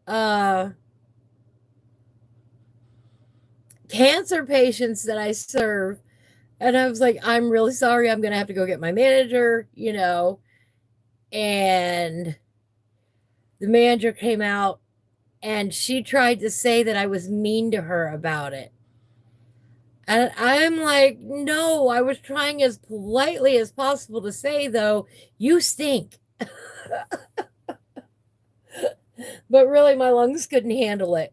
uh, cancer patients that I serve." And I was like, "I'm really sorry. I'm going to have to go get my manager. And the manager came out and she tried to say that I was mean to her about it. And I'm like, "No, I was trying as politely as possible to say, though, you stink." But really, my lungs couldn't handle it.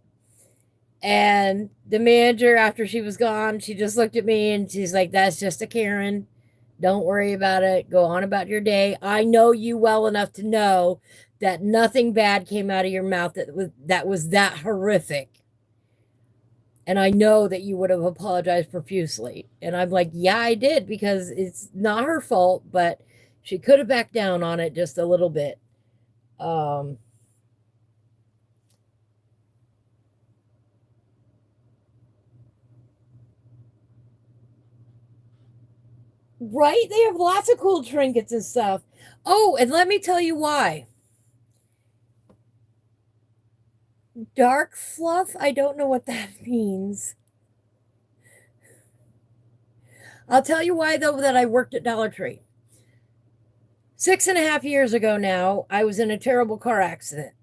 And the manager, after she was gone, she just looked at me and she's like, "That's just a Karen. Don't worry about it. Go on about your day. I know you well enough to know that nothing bad came out of your mouth that was that horrific. And I know that you would have apologized profusely." And I'm like, "Yeah, I did because it's not her fault, but she could have backed down on it just a little bit." Um, right? They have lots of cool trinkets and stuff. Oh, and let me tell you why. Dark fluff? I don't know what that means. I'll tell you why, though, that I worked at Dollar Tree. 6.5 years ago now, I was in a terrible car accident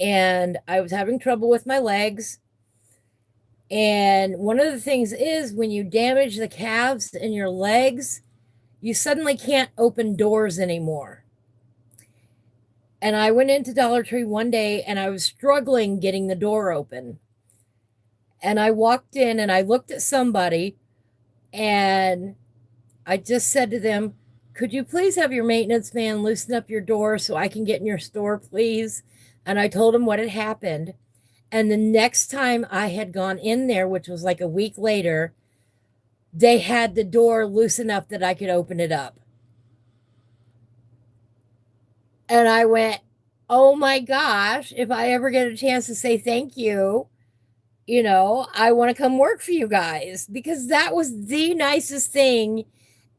and I was having trouble with my legs. And one of the things is when you damage the calves in your legs, you suddenly can't open doors anymore. And I went into Dollar Tree one day and I was struggling getting the door open. And I walked in and I looked at somebody and I just said to them, could you please have your maintenance man loosen up your door so I can get in your store, please? And I told him what had happened. And the next time I had gone in there, which was like a week later, they had the door loose enough that I could open it up. And I went, oh my gosh, if I ever get a chance to say thank you, I want to come work for you guys, because that was the nicest thing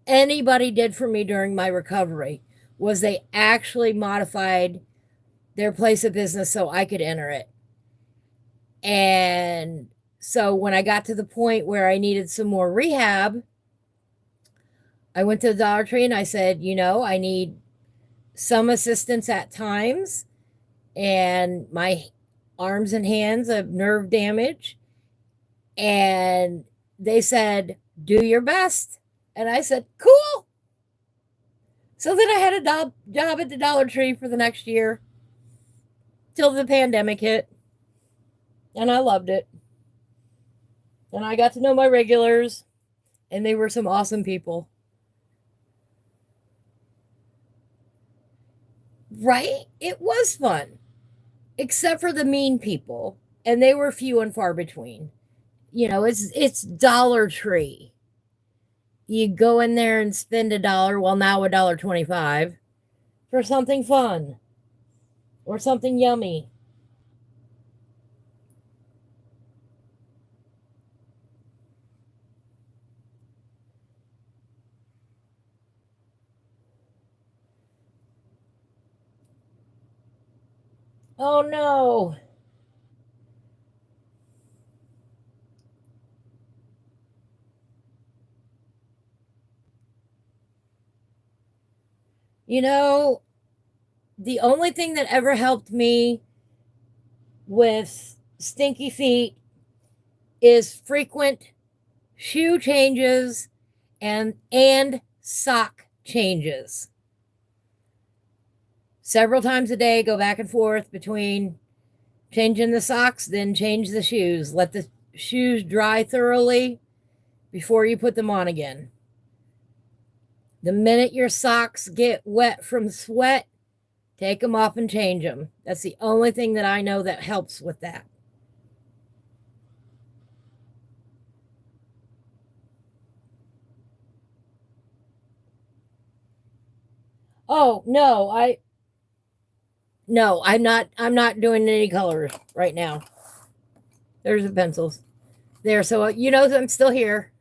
anybody did for me during my recovery. Was they actually modified their place of business so I could enter it. And so when I got to the point where I needed some more rehab, I went to the Dollar Tree and I said, I need some assistance at times, and my arms and hands have nerve damage. And they said, do your best. And I said, cool. So then I had a job at the Dollar Tree for the next year till the pandemic hit. And I loved it. And I got to know my regulars, and they were some awesome people. Right? It was fun, except for the mean people, and they were few and far between. It's Dollar Tree. You go in there and spend $1, well, now $1.25 for something fun or something yummy. Oh no. The only thing that ever helped me with stinky feet is frequent shoe changes and sock changes. Several times a day, go back and forth between changing the socks, then change the shoes. Let the shoes dry thoroughly before you put them on again. The minute your socks get wet from sweat, take them off and change them. That's the only thing that I know that helps with that. Oh, no, I'm not doing any colors right now. There's the pencils. There, so I'm still here.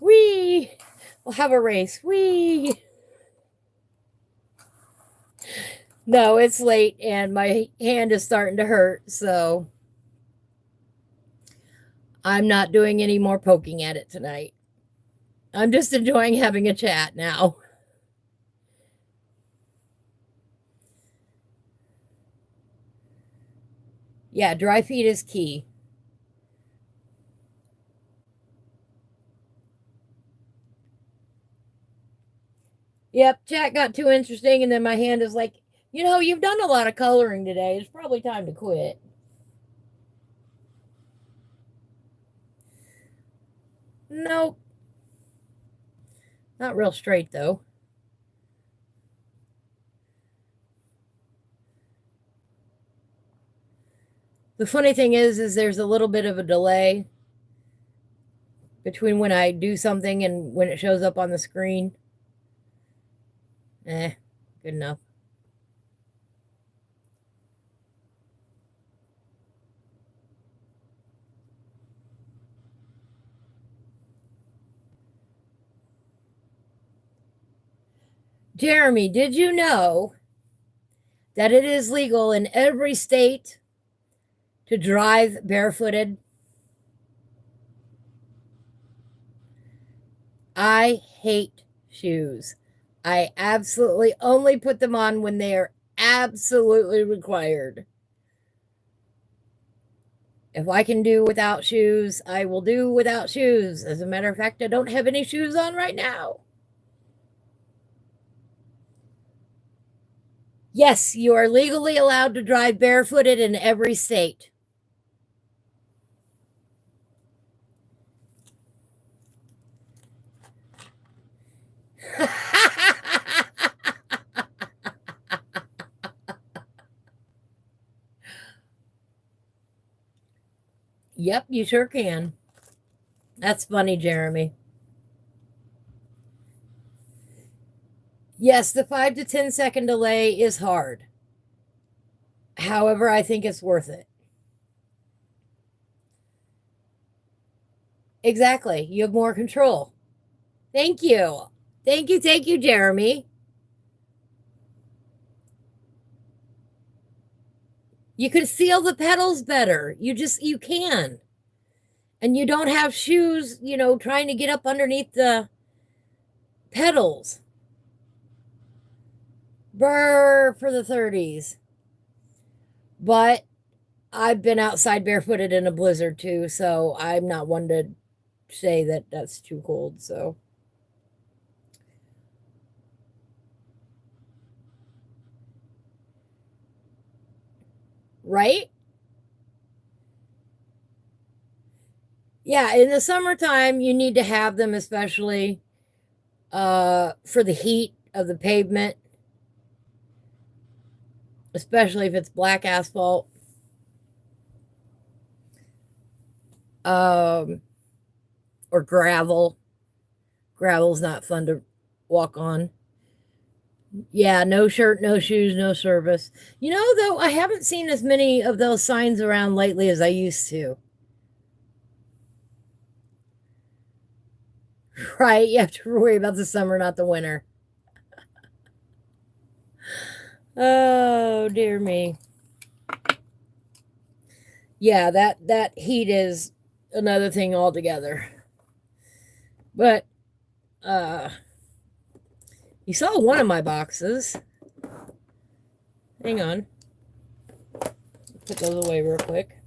Whee! We'll have a race. Whee! No, it's late and my hand is starting to hurt, so I'm not doing any more poking at it tonight. I'm just enjoying having a chat now. Yeah, dry feet is key. Yep, chat got too interesting, and then my hand is like, you've done a lot of coloring today. It's probably time to quit. Nope. Not real straight, though. The funny thing is there's a little bit of a delay between when I do something and when it shows up on the screen. Good enough. Jeremy, did you know that it is legal in every state to drive barefooted? I hate shoes. I absolutely only put them on when they are absolutely required. If I can do without shoes, I will do without shoes. As a matter of fact, I don't have any shoes on right now. Yes, you are legally allowed to drive barefooted in every state. Yep, you sure can. That's funny, Jeremy. Yes, the 5 to 10 second delay is hard. However, I think it's worth it. Exactly. You have more control. Thank you. Thank you, Jeremy. You can feel the petals better. You can. And you don't have shoes, trying to get up underneath the petals. Brr for the 30s. But I've been outside barefooted in a blizzard too, so I'm not one to say that that's too cold, so. Right? Yeah, in the summertime, you need to have them, especially for the heat of the pavement, especially if it's black asphalt. Or gravel. Gravel's not fun to walk on. Yeah, no shirt, no shoes, no service. Though, I haven't seen as many of those signs around lately as I used to. Right? You have to worry about the summer, not the winter. Oh, dear me. Yeah, that heat is another thing altogether. But you saw one of my boxes. Hang on. Put those away real quick.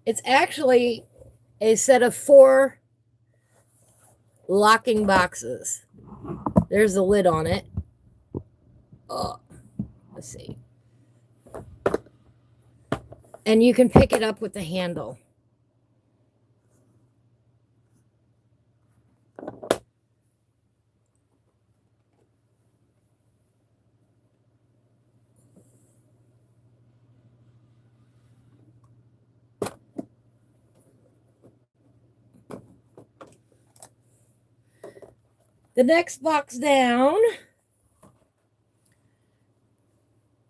It's actually a set of 4 locking boxes. There's the lid on it. Oh, let's see. And you can pick it up with the handle. The next box down,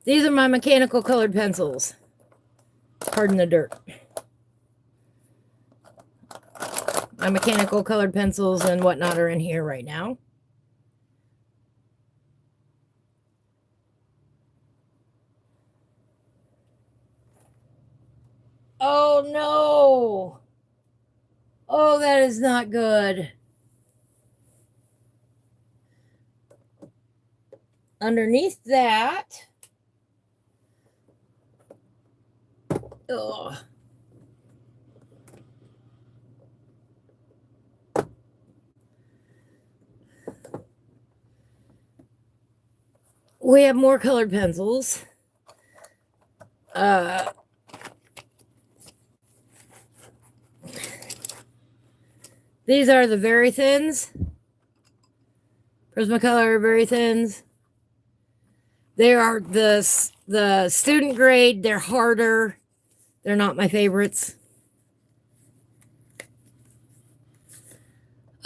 these are my mechanical colored pencils. Pardon the dirt. My mechanical colored pencils and whatnot are in here right now. Oh no! Oh, that is not good. Underneath that, ugh. We have more colored pencils. These are the very thins. Prismacolor very thins. They are the student grade. They're harder. They're not my favorites.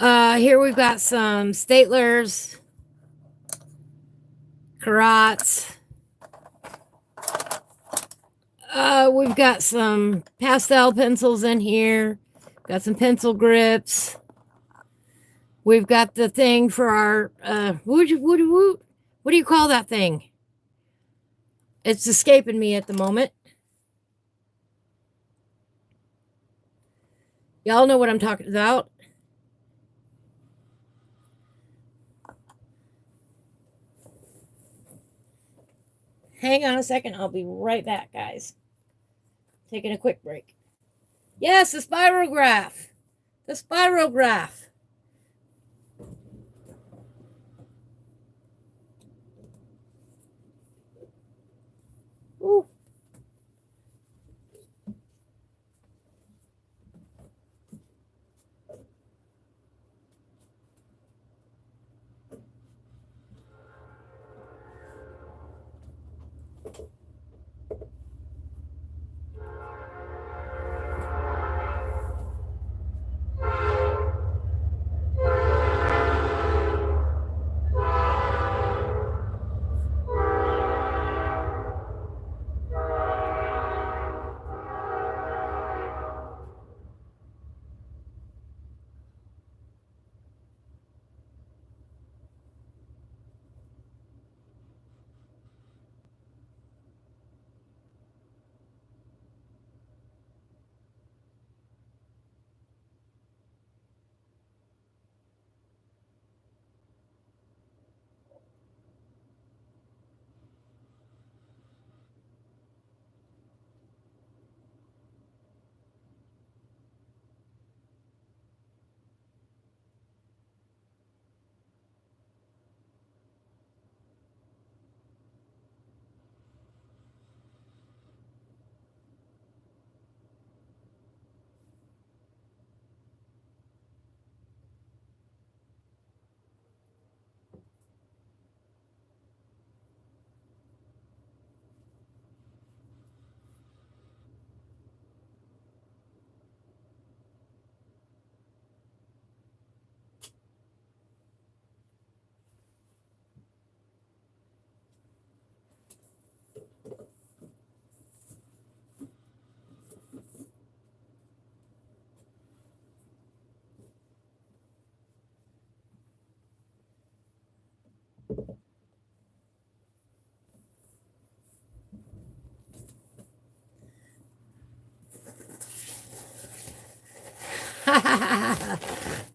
Here we've got some Staedtlers, Carats. We've got some pastel pencils in here. Got some pencil grips. We've got the thing for our, what do you call that thing? It's escaping me at the moment. Y'all know what I'm talking about. Hang on a second. I'll be right back, guys. Taking a quick break. Yes, the spirograph. The spirograph. Ooh.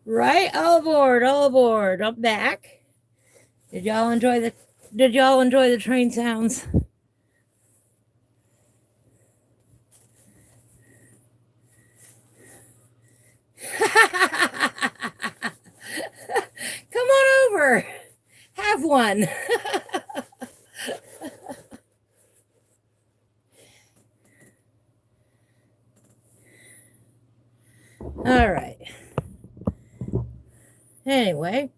Right, all aboard, all aboard. I'm back. Did y'all enjoy the train sounds? Come on over. Have one. All right. Anyway,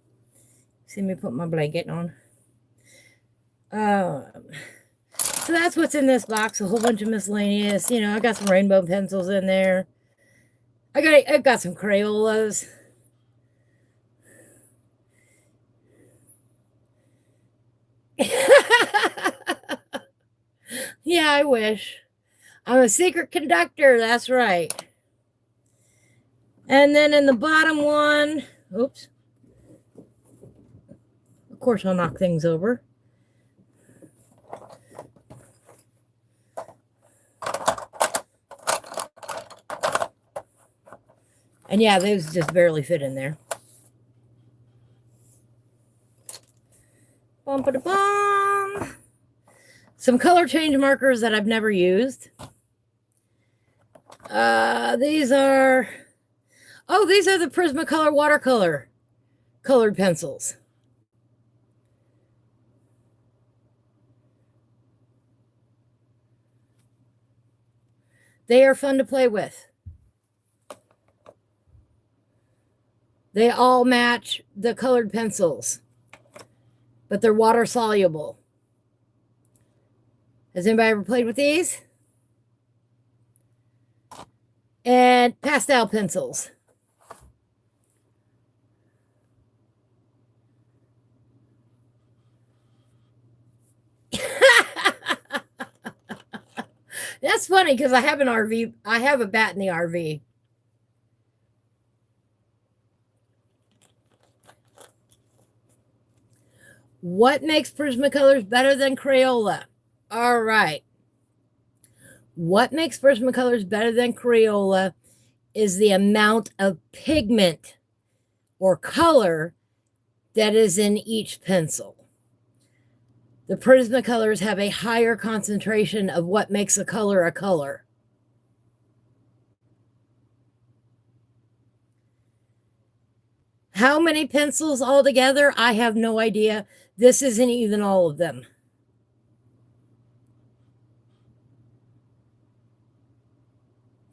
see me put my blanket on. So that's what's in this box. A whole bunch of miscellaneous. You know, I got some rainbow pencils in there. I've got some Crayolas. Yeah, I wish. I'm a secret conductor. That's right. And then in the bottom one, oops. Of course, I'll knock things over. And yeah, those just barely fit in there. Bum-ba-da-bum. Some color change markers that I've never used. These are the Prismacolor watercolor colored pencils. They are fun to play with. They all match the colored pencils, but they're water soluble. Has anybody ever played with these? And pastel pencils. That's funny because I have an RV. I have a bat in the RV. What makes Prismacolors better than Crayola? All right. What makes Prismacolors better than Crayola is the amount of pigment or color that is in each pencil. The Prismacolors have a higher concentration of what makes a color a color. How many pencils altogether? I have no idea. This isn't even all of them.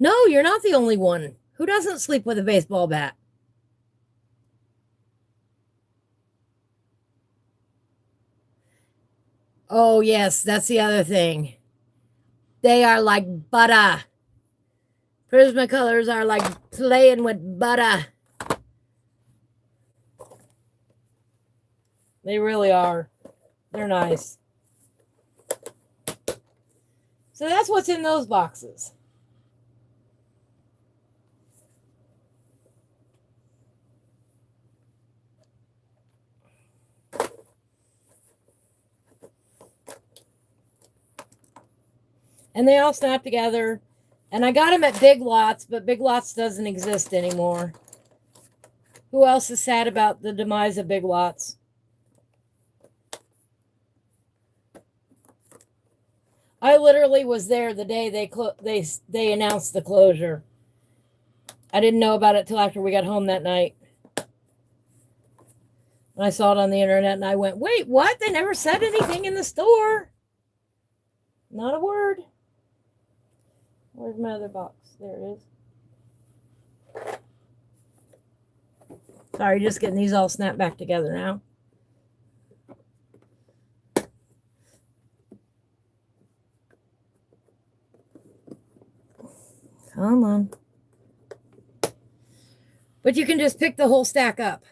No, you're not the only one. Who doesn't sleep with a baseball bat? Oh, yes, that's the other thing. They are like butter. Prismacolors are like playing with butter. They really are. They're nice. So that's what's in those boxes. And they all snap together. And I got them at Big Lots, but Big Lots doesn't exist anymore. Who else is sad about the demise of Big Lots? I literally was there the day they announced the closure. I didn't know about it till after we got home that night. I saw it on the internet and I went, wait, what? They never said anything in the store. Not a word. Where's my other box? There it is. Sorry, just getting these all snapped back together now. Come on. But you can just pick the whole stack up.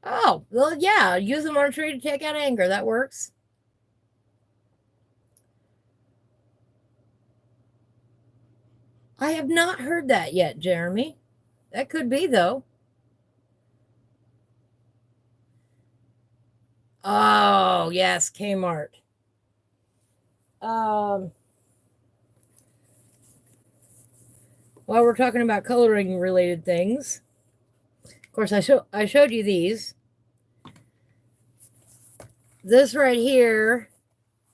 Oh, well, yeah. Use them on a tree to take out anger. That works. I have not heard that yet, Jeremy. That could be, though. Oh, yes, Kmart. While we're talking about coloring related things, of course, I showed you these. This right here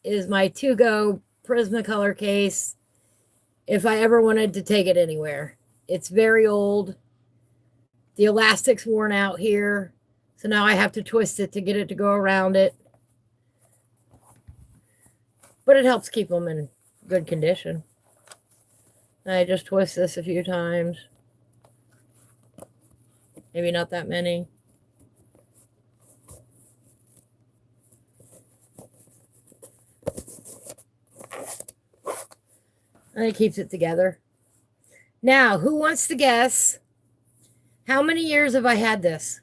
is my to-go Prismacolor case if I ever wanted to take it anywhere. It's very old. The elastic's worn out here, so now I have to twist it to get it to go around it. But it helps keep them in good condition. I just twist this a few times. Maybe not that many. And it keeps it together. Now, who wants to guess how many years have I had this?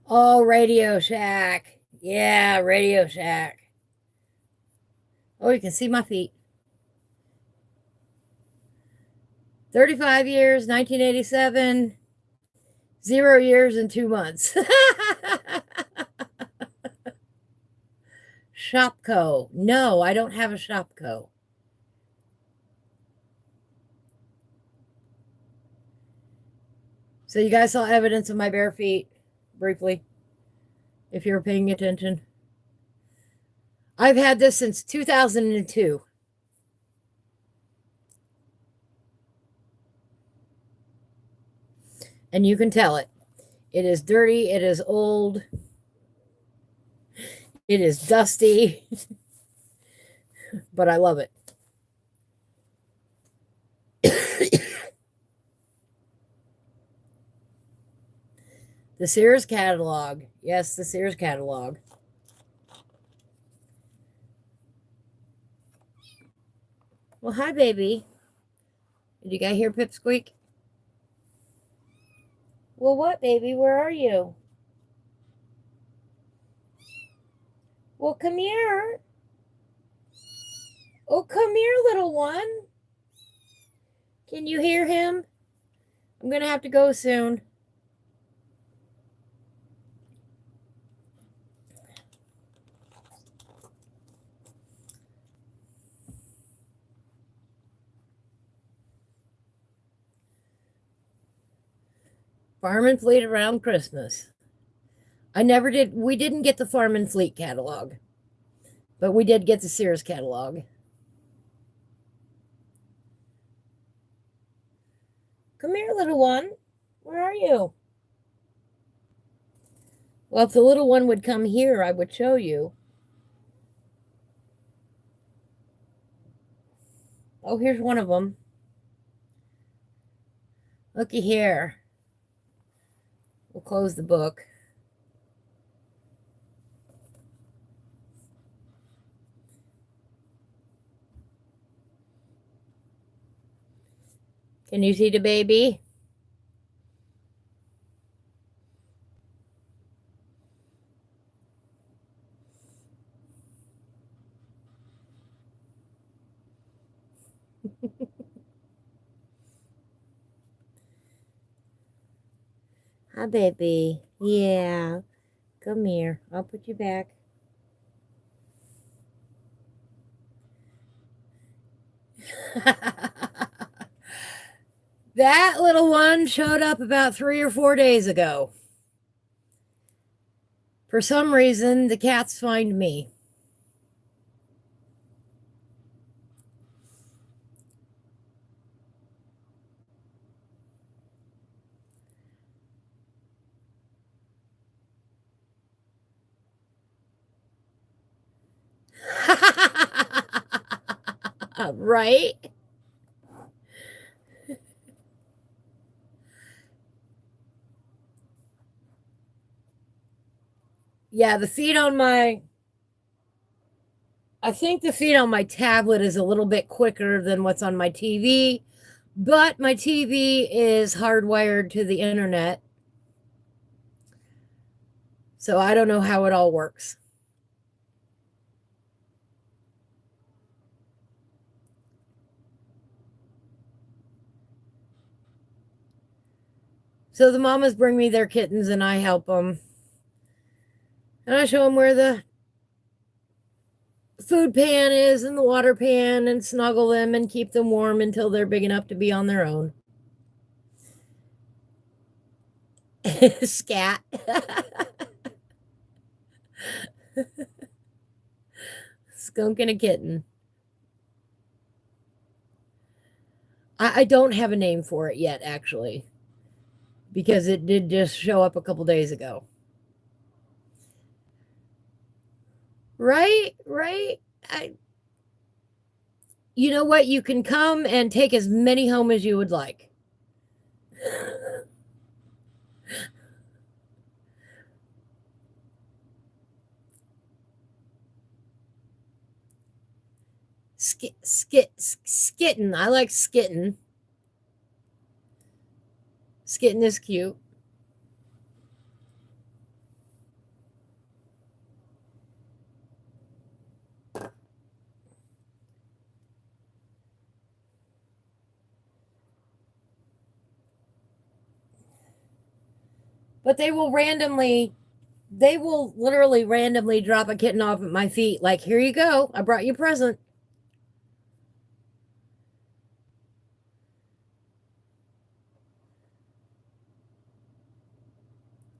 Oh, Radio Shack. Yeah, Radio Shack. Oh, you can see my feet. 35 years, 1987. 0 years and 2 months. Shopco. No, I don't have a Shopco. So you guys saw evidence of my bare feet briefly, if you were paying attention. I've had this since 2002. And you can tell it. It is dirty. It is old. It is dusty. But I love it. The Sears catalog. Yes, the Sears catalog. Well, hi, baby. Did you guys hear Pip squeak? Well, what, baby? Where are you? Well, come here. Oh, come here, little one. Can you hear him? I'm going to have to go soon. Farm and Fleet around Christmas. We didn't get the Farm and Fleet catalog, but we did get the Sears catalog. Come here, little one. Where are you? Well, if the little one would come here, I would show you. Oh, here's one of them. Looky here. We'll close the book. Can you see the baby? Hi, baby. Yeah. Come here. I'll put you back. That little one showed up about 3 or 4 days ago. For some reason, the cats find me. Right? Yeah, the feed on I think the feed on my tablet is a little bit quicker than what's on my TV, but my TV is hardwired to the internet. So I don't know how it all works. So the mamas bring me their kittens and I help them. And I show them where the food pan is and the water pan and snuggle them and keep them warm until they're big enough to be on their own. Scat. Skunk and a kitten. I don't have a name for it yet, actually, because it did just show up a couple days ago. Right? You know what? You can come and take as many home as you would like. Skitten. I like skitten. Skitten is cute. But they will literally randomly drop a kitten off at my feet. Like, here you go. I brought you a present.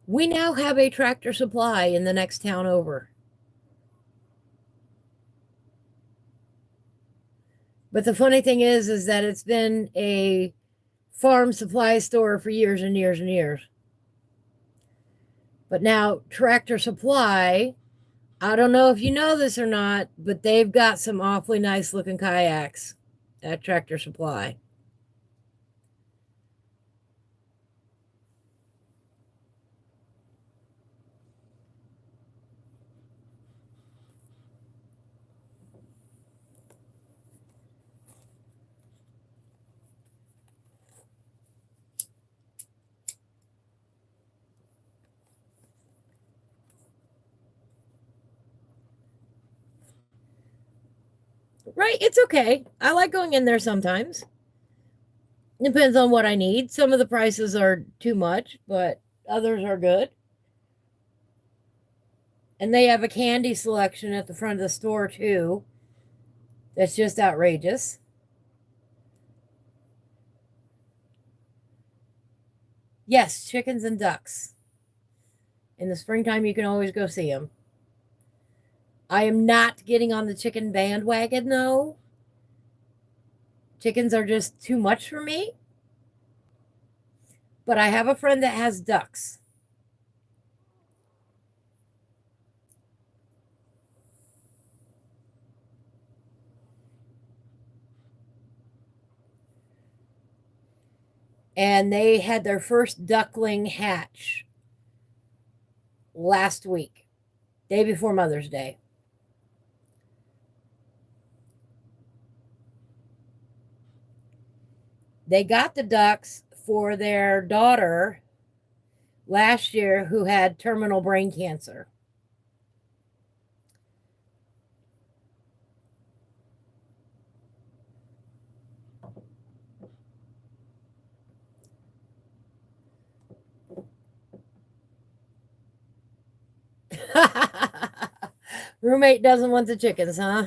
We now have a Tractor Supply in the next town over. But the funny thing is that it's been a farm supply store for years and years and years. But now Tractor Supply, I don't know if you know this or not, but they've got some awfully nice looking kayaks at Tractor Supply. Right, it's okay. I like going in there sometimes. Depends on what I need. Some of the prices are too much, but others are good. And they have a candy selection at the front of the store too. That's just outrageous. Yes, chickens and ducks. In the springtime, you can always go see them. I am not getting on the chicken bandwagon, though. Chickens are just too much for me. But I have a friend that has ducks. And they had their first duckling hatch last week, day before Mother's Day. They got the ducks for their daughter last year who had terminal brain cancer. Roommate doesn't want the chickens, huh?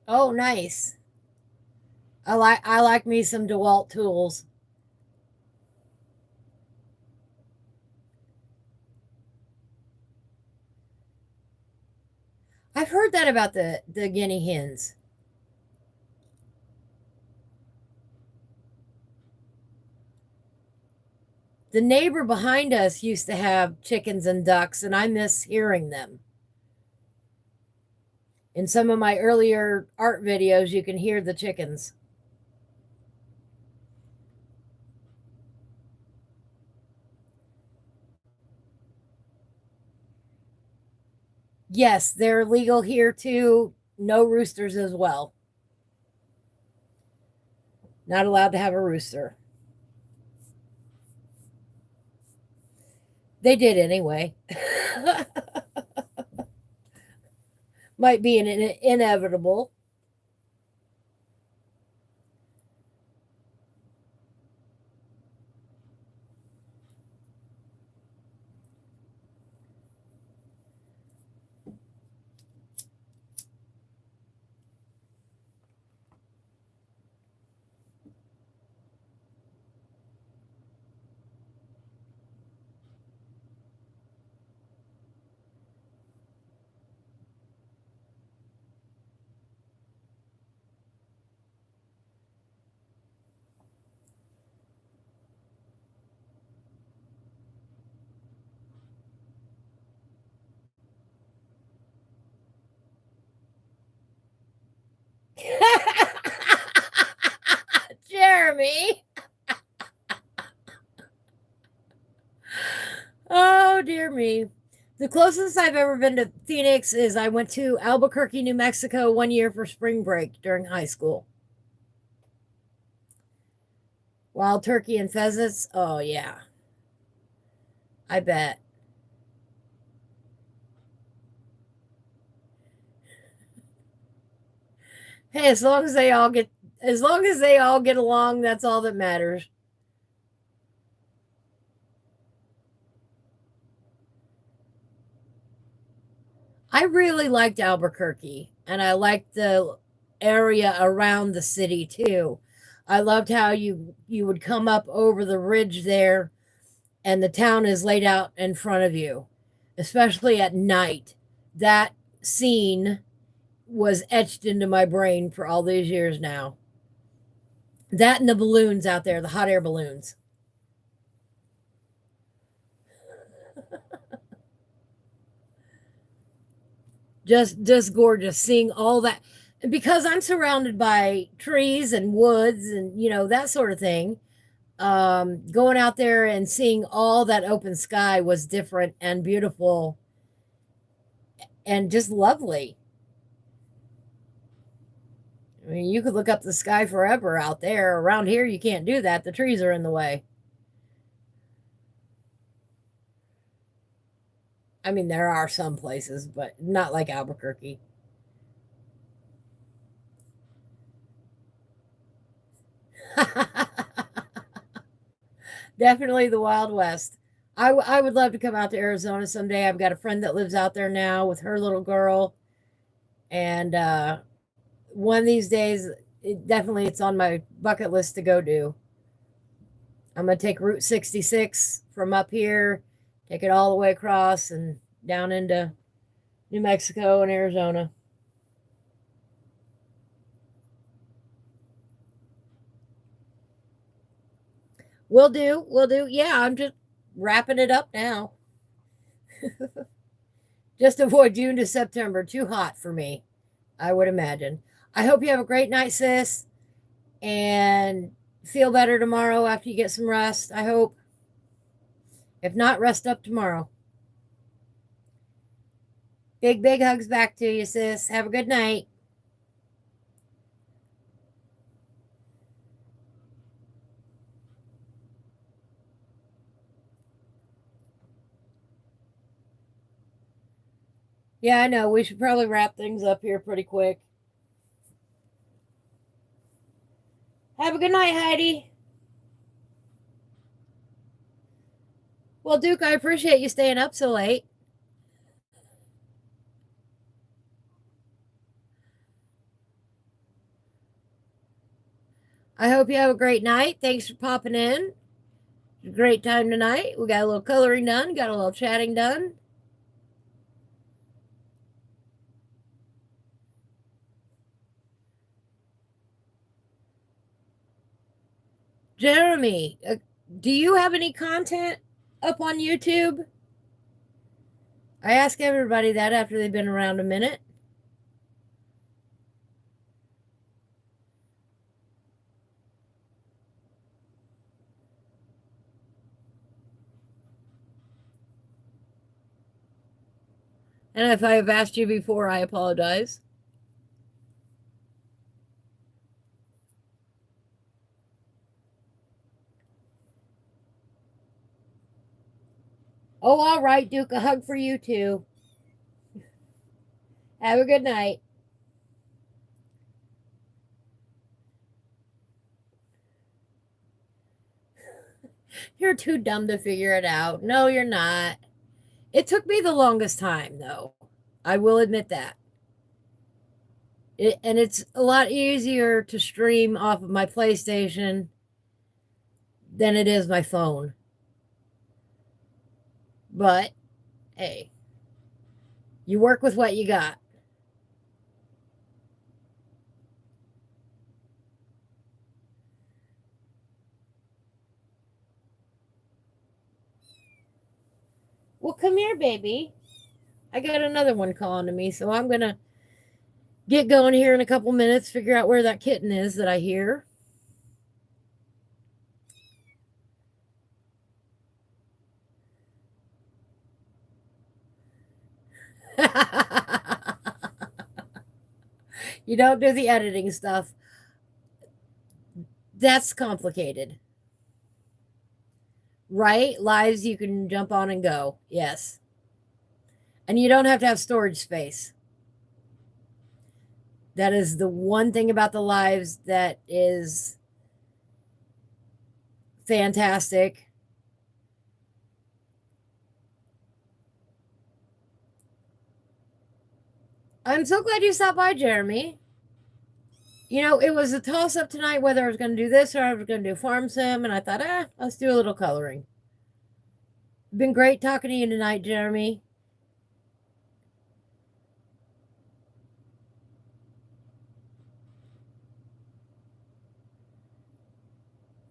Oh, nice. I like me some DeWalt tools. I've heard that about the guinea hens. The neighbor behind us used to have chickens and ducks, and I miss hearing them. In some of my earlier art videos, you can hear the chickens. Yes, they're legal here too. No roosters as well. Not allowed to have a rooster. They did anyway. Might be an inevitable. Jeremy. Oh, dear me. The closest I've ever been to Phoenix is I went to Albuquerque, New Mexico 1 year for spring break during high school. Wild turkey and pheasants. Oh, yeah. I bet. Hey, as long as they all get along, that's all that matters. I really liked Albuquerque and I liked the area around the city too. I loved how you would come up over the ridge there and the town is laid out in front of you, especially at night. That scene was etched into my brain for all these years now. That and the balloons out there, the hot air balloons. Just gorgeous seeing all that because I'm surrounded by trees and woods and that sort of thing. Going out there and seeing all that open sky was different and beautiful and just lovely. I mean, you could look up the sky forever out there. Around here, you can't do that. The trees are in the way. I mean, there are some places, but not like Albuquerque. Definitely the Wild West. I would love to come out to Arizona someday. I've got a friend that lives out there now with her little girl, and one of these days, definitely it's on my bucket list to go do. I'm gonna take Route 66 from up here, take it all the way across and down into New Mexico and Arizona. Will do. Will do. Yeah, I'm just wrapping it up now. Just avoid June to September. Too hot for me, I would imagine. I hope you have a great night, sis, and feel better tomorrow after you get some rest. I hope. If not, rest up tomorrow. Big, big hugs back to you, sis. Have a good night. Yeah, I know. We should probably wrap things up here pretty quick. Have a good night, Heidi. Well, Duke, I appreciate you staying up so late. I hope you have a great night. Thanks for popping in. Great time tonight. We got a little coloring done, got a little chatting done. Jeremy, do you have any content up on YouTube? I ask everybody that after they've been around a minute. And if I have asked you before, I apologize. Oh, all right, Duke, a hug for you too. Have a good night. You're too dumb to figure it out. No, you're not. It took me the longest time, though. I will admit that. And it's a lot easier to stream off of my PlayStation than it is my phone. But hey, you work with what you got. Well, come here, baby. I got another one calling to me, so I'm going to get going here in a couple minutes, figure out where that kitten is that I hear. You don't do the editing stuff. That's complicated. Right? Lives you can jump on and go. Yes. And you don't have to have storage space. That is the one thing about the lives that is fantastic. I'm so glad you stopped by, Jeremy. You know, it was a toss up tonight whether I was going to do this or I was going to do farm sim, and I thought, let's do a little coloring. Been great talking to you tonight, Jeremy.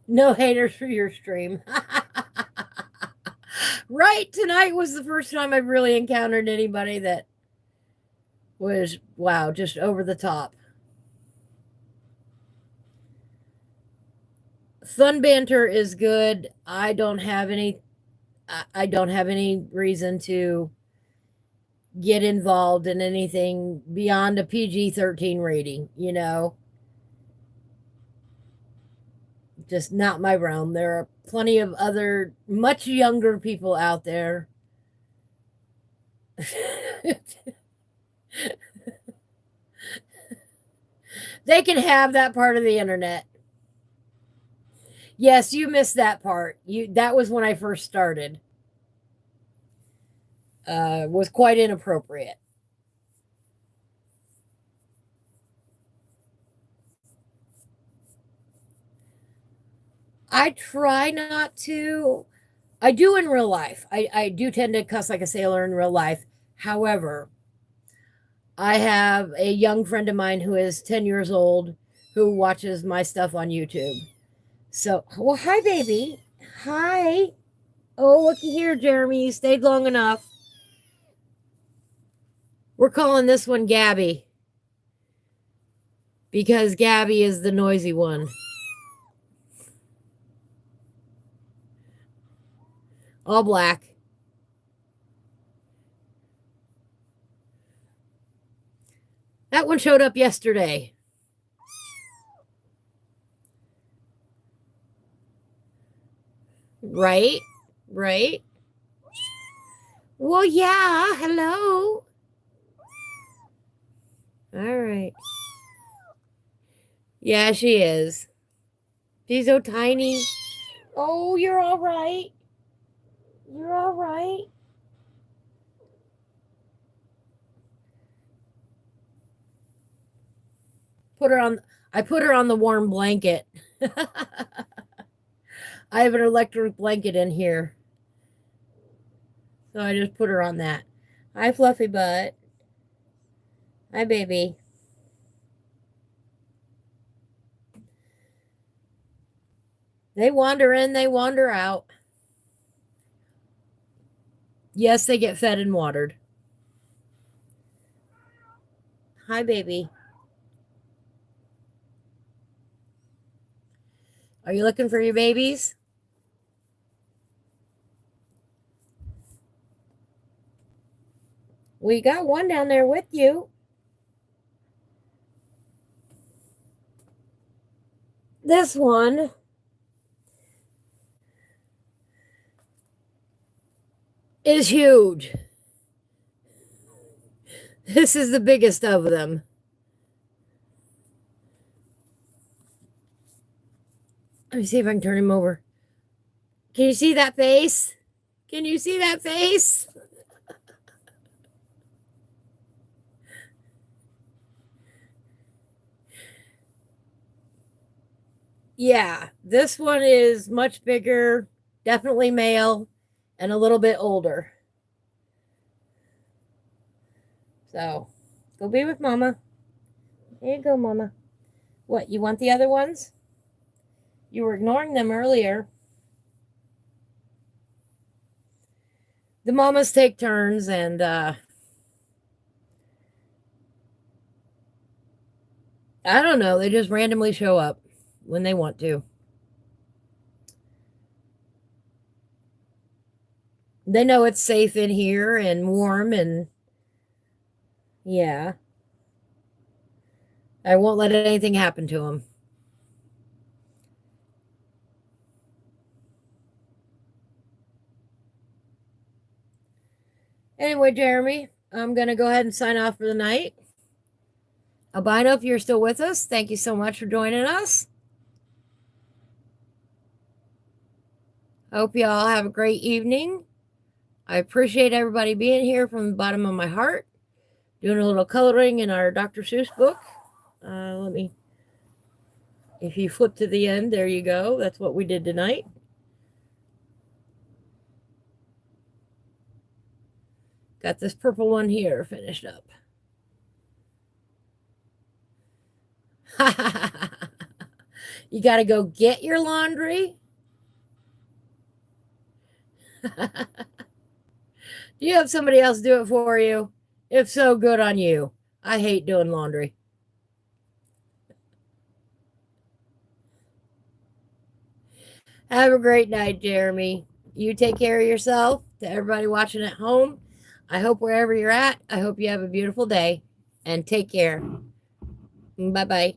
No haters for your stream. Right, tonight was the first time I've really encountered anybody that was, wow, just over the top. Fun banter is good. I don't have any reason to get involved in anything beyond a PG-13 rating, you know. Just not my realm. There are plenty of other much younger people out there. They can have that part of the internet. Yes, you missed that part. That was when I first started. Was quite inappropriate. I try not to. I do in real life. I do tend to cuss like a sailor in real life. However, I have a young friend of mine who is 10 years old who watches my stuff on YouTube. So, well, hi, baby. Hi. Oh, looky here, Jeremy. You stayed long enough. We're calling this one Gabby because Gabby is the noisy one. All black. That one showed up yesterday. Right? Right? Well, yeah. Hello. All right. Yeah, she is. She's so tiny. Oh, you're all right. You're all right. I put her on the warm blanket. I have an electric blanket in here. So I just put her on that. Hi, Fluffy Butt. Hi, baby. They wander in, they wander out. Yes, they get fed and watered. Hi, baby. Are you looking for your babies? We got one down there with you. This one is huge. This is the biggest of them. Let me see if I can turn him over. Can you see that face? Can you see that face? Yeah, this one is much bigger, definitely male, and a little bit older. So, go be with Mama. Here you go, Mama. What, you want the other ones? You were ignoring them earlier. The mamas take turns and I don't know, they just randomly show up when they want to. They know it's safe in here and warm and yeah. I won't let anything happen to them. Anyway, Jeremy, I'm going to go ahead and sign off for the night. Albino, if you're still with us, thank you so much for joining us. I hope you all have a great evening. I appreciate everybody being here from the bottom of my heart. Doing a little coloring in our Dr. Seuss book. If you flip to the end, there you go. That's what we did tonight. Got this purple one here finished up. You got to go get your laundry. Do you have somebody else do it for you? If so, good on you. I hate doing laundry. Have a great night, Jeremy. You take care of yourself. To everybody watching at home, I hope wherever you're at, I hope you have a beautiful day and take care. Bye-bye.